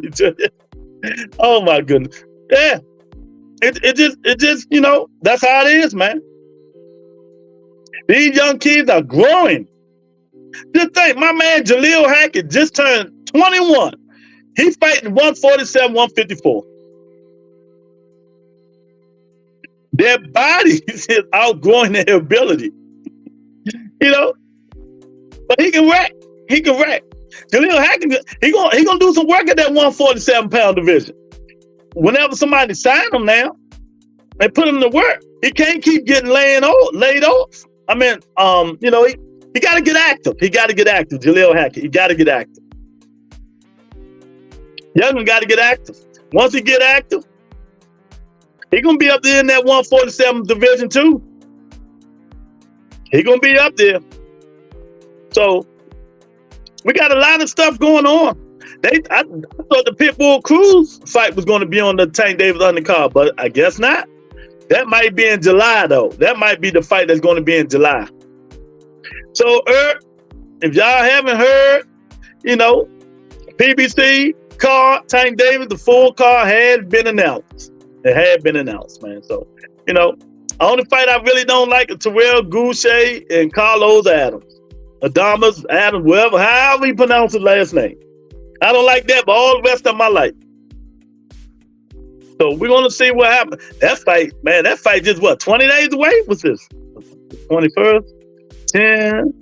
Oh my goodness. Yeah. It just, that's how it is, man. These young kids are growing. Just think, my man Jaleel Hackett just turned 21. He's fighting 147, 154. Their bodies is outgrowing their ability. But he can rack. Jaleel Hackett, he gonna do some work at that 147-pound division. Whenever somebody sign him now, they put him to work. He can't keep getting laid off. I mean, he got to get active. Jaleel Hackett, he got to get active. Youngman got to get active. Once he get active, he gonna be up there in that 147 division too. He gonna be up there. So we got a lot of stuff going on. I thought the Pitbull Cruz fight was going to be on the Tank Davis undercard, but I guess not. That might be in July, though. That might be the fight that's going to be in July. So, if y'all haven't heard, PBC card, Tank Davis, the full card has been announced. It had been announced, man. So, the only fight I really don't like is Terrell Goucher and Carlos Adams. Adamas, Adams, however you pronounce his last name. I don't like that, but all the rest of my life. So we're gonna see what happens. That fight, man, that fight just what, 20 days away? What's this? 21st, 10,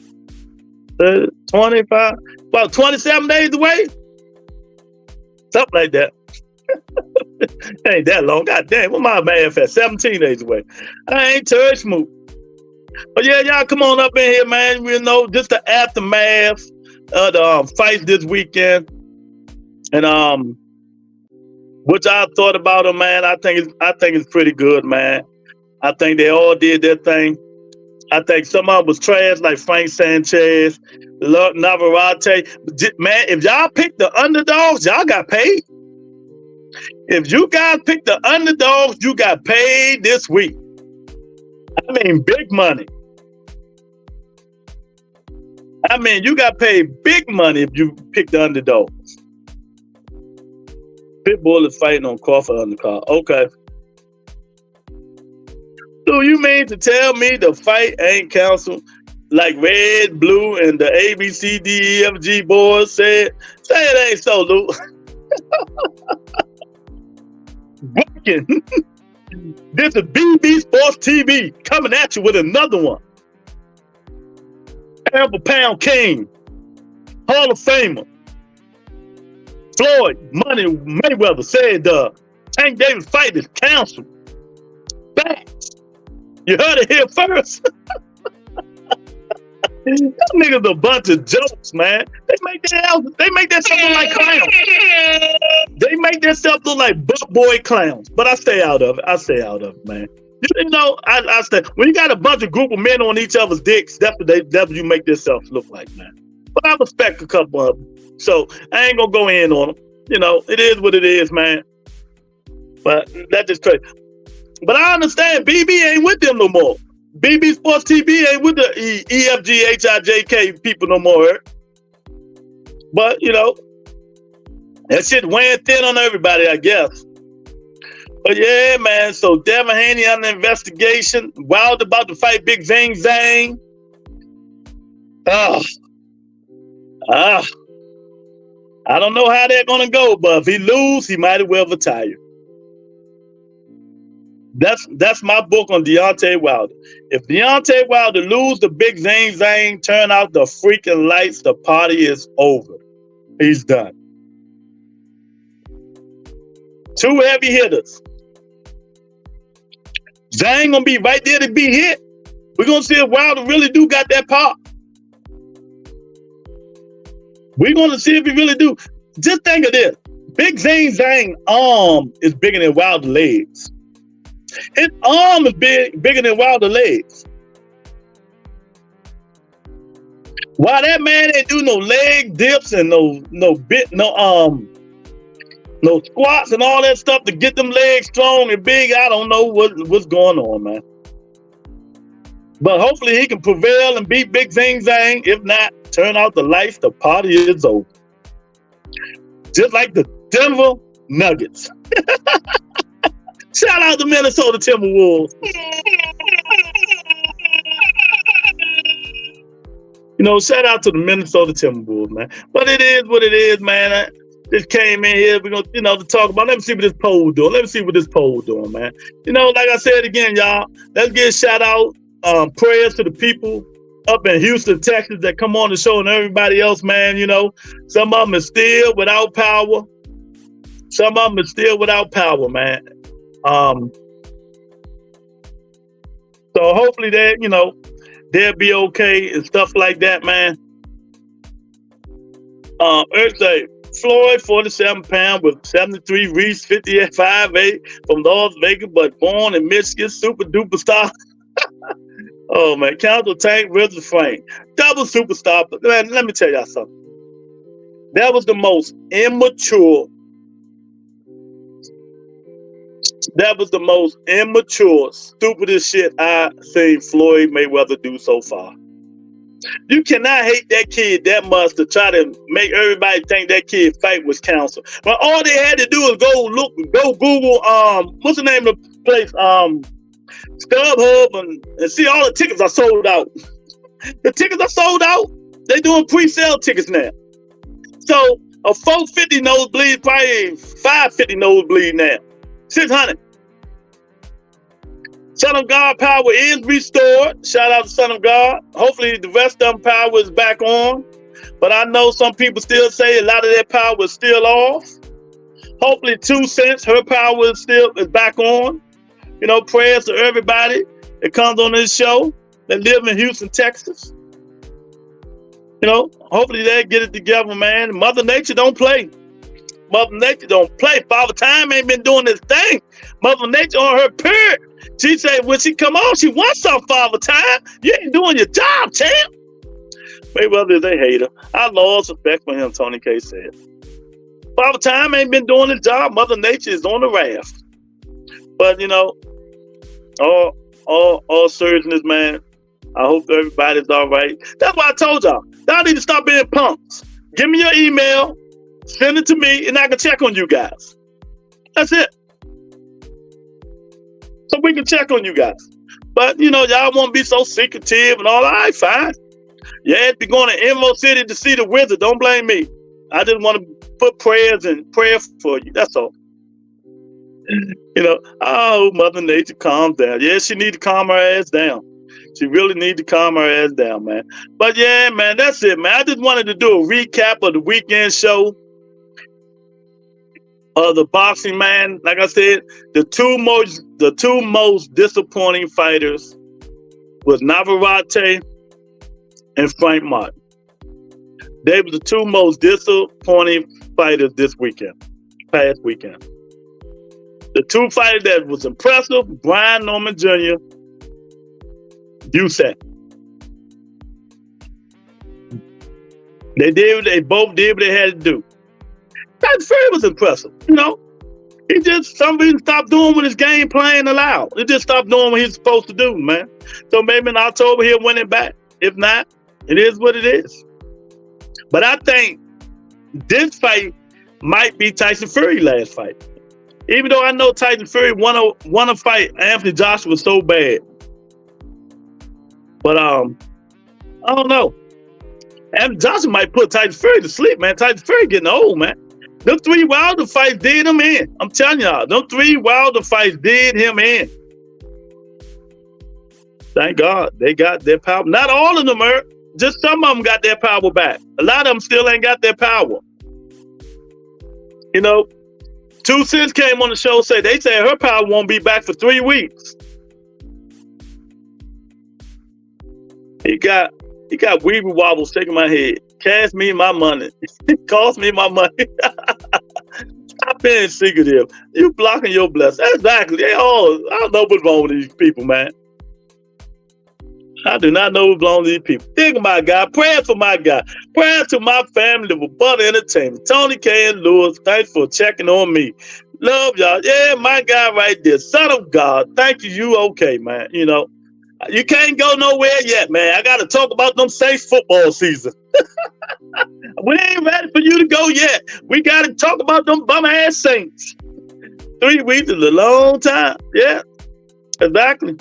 30, 25, about 27 days away? Something like that. Ain't that long. God damn, what my math at? 17 days away. I ain't touch move. But yeah, y'all come on up in here, man. You know, just the aftermath of the fights this weekend. And what y'all thought about them, man? I think it's pretty good, man. I think they all did their thing. I think some of them was trash, like Frank Sanchez, Navarrete. Man, if y'all picked the underdogs, y'all got paid. If you guys picked the underdogs, you got paid this week. I mean, big money. I mean, you got paid big money if you picked the underdogs. Pitbull is fighting on Crawford undercard. Okay. So you mean to tell me the fight ain't canceled like Red, Blue, and the ABCDEFG boys said? Say it ain't so, Lou. Working. This is BB Sports TV coming at you with another one. Pound for Pound King, Hall of Famer, Floyd Money Mayweather said Tank Davis fight is canceled. Facts. You heard it here first. Them niggas a bunch of jokes, man. They make themselves look like clowns. They make themselves look like buck boy clowns. But I stay out of it. Man. You know, I stay. When you got a bunch of group of men on each other's dicks, that's what you make yourself look like, man. But I respect a couple of them, so I ain't gonna go in on them. You know, it is what it is, man. But that's just crazy. But I understand BB ain't with them no more. BB Sports TV ain't with the EFGHIJK people no more. But, you know, that shit weighing thin on everybody, I guess. But yeah, man, so Devin Haney under investigation. Wild about to fight Big Zang Zang. I don't know how they're going to go, but if he lose, he might as well retire. That's my book on Deontay Wilder. If Deontay Wilder lose the Big Zang Zang, turn out the freaking lights, the party is over. He's done. Two heavy hitters. Zang gonna be right there to be hit. We're gonna see if Wilder really do got that pop. We're gonna see if he really do. Just think of this. Big Zang Zang arm is bigger than Wilder's legs. His arm is bigger than Wilder's legs. Why that man ain't do no leg dips and no squats and all that stuff to get them legs strong and big, I don't know what's going on, man. But hopefully he can prevail and beat Big Zang Zang. If not, turn out the lights, the party is over. Just like the Denver Nuggets. Shout out to Minnesota Timberwolves. You know, shout out to the Minnesota Timberwolves, man. But it is what it is, man. I just came in here, we're going to talk about, let me see what this poll doing. Man. You know, like I said again, y'all, let's give a shout out, prayers to the people up in Houston, Texas that come on the show and everybody else, man. You know, some of them is still without power. Man. So hopefully they'll be okay and stuff like that, man. Earth say Floyd, 47 pound with 73 reach, 58 5'8" from Las Vegas, but born in Michigan, super duper star. Oh man, Council Tank, Richard Frank, double superstar. But man, let me tell y'all something. That was the most immature. Stupidest shit I've seen Floyd Mayweather do so far. You cannot hate that kid that much to try to make everybody think that kid fight was canceled. But all they had to do is go Google, what's the name of the place? StubHub and see all the tickets are sold out. The tickets are sold out. They doing pre-sale tickets now. So a $450 nosebleed, probably $550 nosebleed now. 600. Son of God power is restored. Shout out to Son of God. Hopefully the rest of them power is back on. But I know some people still say a lot of their power is still off. Hopefully 2 cents, her power is back on. You know, prayers to everybody that comes on this show that live in Houston, Texas. You know, hopefully they get it together, man. Mother Nature don't play. Mother Nature don't play. Father Time ain't been doing this thing. Mother Nature on her period. She said when she come on, she wants some Father Time. You ain't doing your job, champ. Mayweather is a hater. I lost respect for him, Tony K said. Father Time ain't been doing his job. Mother Nature is on the raft. But, you know, all seriousness, man, I hope everybody's all right. That's why I told y'all need to stop being punks. Give me your email, send it to me, and I can check on you guys. That's it. So we can check on you guys. But, you know, y'all won't be so secretive and all. All right, fine. Yeah, if you're going to Emerald City to see the wizard, don't blame me. I just want to put prayers and prayer for you. That's all. You know, oh, Mother Nature, calm down. Yeah, she need to calm her ass down. She really need to calm her ass down, man. But yeah, man, that's it, man. I just wanted to do a recap of the weekend show of the boxing, man. Like I said, the two most disappointing fighters was Navarrete and Frank Martin. They were the two most disappointing fighters this past weekend. The two fighters that was impressive, Brian Norman Jr., Usyk. They both did what they had to do. Tyson Fury was impressive, you know. He just, some reason, stopped doing what his game plan allowed. He just stopped doing what he's supposed to do, man. So maybe in October he'll win it back. If not, it is what it is. But I think this fight might be Tyson Fury's last fight. Even though I know Tyson Fury won a fight, Anthony Joshua was so bad. But I don't know. Anthony Joshua might put Tyson Fury to sleep, man. Tyson Fury getting old, man. Them 3 Wilder fights did him in. I'm telling y'all, them 3 Wilder fights did him in. Thank God they got their power. Not all of them are. Just some of them got their power back. A lot of them still ain't got their power. You know, 2 Cents came on the show, they said her power won't be back for 3 weeks. He got weeble wobbles shaking my head. Cash me my money. Cost me my money. Stop being secretive. You blocking your blessings. Exactly. I don't know what's wrong with these people, man. I do not know what's wrong with these people. Think of my guy. Prayers for my guy. Prayers to my family, the Butter Entertainment. Tony K and Lewis, thanks for checking on me. Love y'all. Yeah, my guy right there. Son of God. Thank you. You okay, man. You know, you can't go nowhere yet, man. I got to talk about them Saints football season. We ain't ready for you to go yet. We got to talk about them bum-ass Saints. 3 weeks is a long time. Yeah, exactly.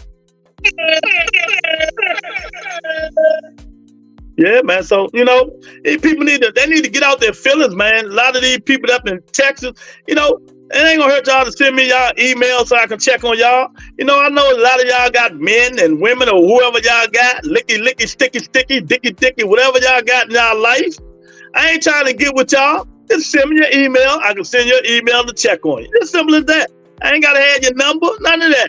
Yeah, man. So, you know, people need to get out their feelings, man. A lot of these people up in Texas, you know, it ain't gonna hurt y'all to send me y'all email so I can check on y'all. You know, I know a lot of y'all got men and women or whoever y'all got, licky, sticky, dicky, whatever y'all got in y'all life. I ain't trying to get with y'all. Just send me your email. I can send your email to check on you. It's simple as that. I ain't gotta have your number, none of that.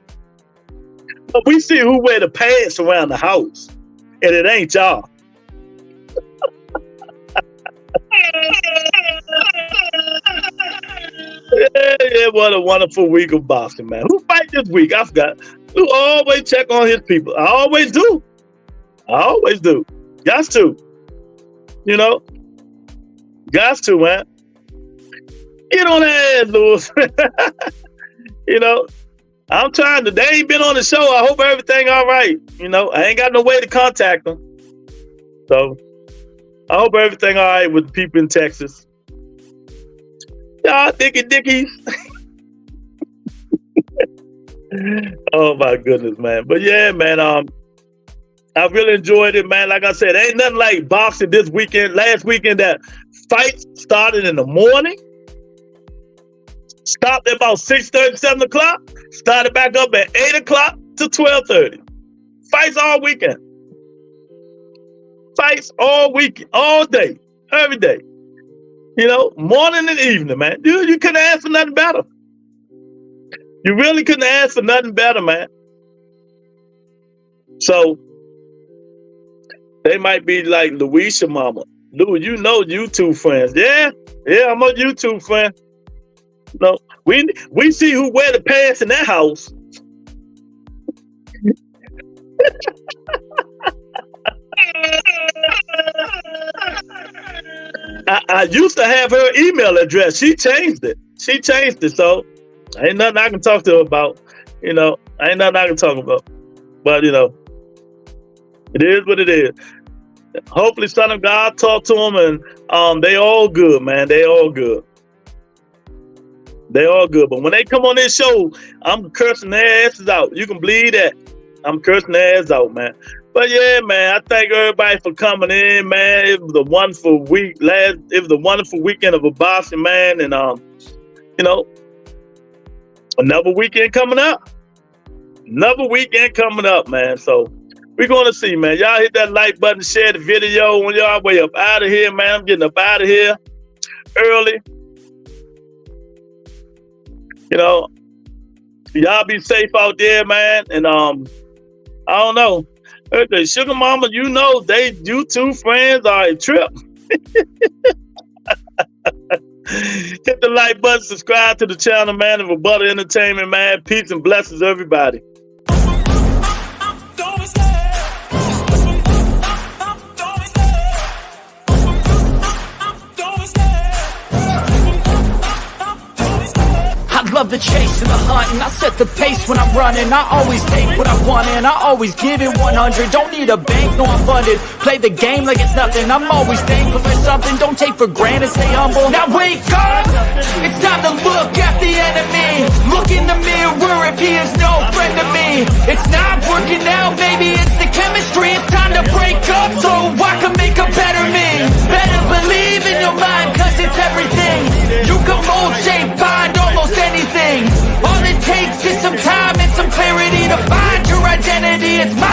But we see who wear the pants around the house, and it ain't y'all. Yeah, what a wonderful week of boxing, man. Who fight this week? I forgot. Who always check on his people? I always do. Got to. You know? Got to, man. Get on that ass, Lewis. You know? I'm trying to. They ain't been on the show. I hope everything all right. You know, I ain't got no way to contact them. So, I hope everything all right with the people in Texas. Y'all dickies. Oh my goodness, man. But yeah, man, I really enjoyed it, man. Like I said, ain't nothing like boxing this weekend. Last weekend, that fight started in the morning. Stopped at about 6:30, 7 o'clock. Started back up at 8 o'clock to 12:30. Fights all weekend. Fights all week, all day, every day. You know, morning and evening, man. Dude, you couldn't ask for nothing better. You really couldn't ask for nothing better, man. So they might be like Louisa mama. Lou, you know YouTube friends. Yeah, I'm a YouTube friend. No, we see who wear the pants in that house. I used to have her email address. She changed it. So ain't nothing I can talk to her about. You know, ain't nothing I can talk about. But, you know, it is what it is. Hopefully, Son of God talk to them, and they all good, man. They all good. They all good. But when they come on this show, I'm cursing their asses out. You can believe that. I'm cursing their ass out, man. But yeah, man, I thank everybody for coming in, man. It was a wonderful week. It was a wonderful weekend of boxing, man. And you know, another weekend coming up. Another weekend coming up, man. So we're gonna see, man. Y'all hit that like button, share the video on y'all way up out of here, man. I'm getting up out of here early. You know, y'all be safe out there, man. And I don't know. Okay, Sugar Mama, you know they YouTube friends are a trip. Hit the like button, subscribe to the channel, man, of Rebuttal Entertainment, man. Peace and blessings, everybody. Love the chase and the hunt, and I set the pace when I'm running. I always take what I want and I always give it 100. Don't need a bank, no I'm funded. Play the game like it's nothing. I'm always thankful for something. Don't take for granted, stay humble. Now wake up, it's time to look at the enemy. Look in the mirror if he is no friend to me. It's not working out, maybe it's the chemistry. It's time to break up so I can make a better me. Better believe in your mind, cause it's everything. You can mold, shape, find almost anything. All it takes is some time and some clarity to find your identity. It's my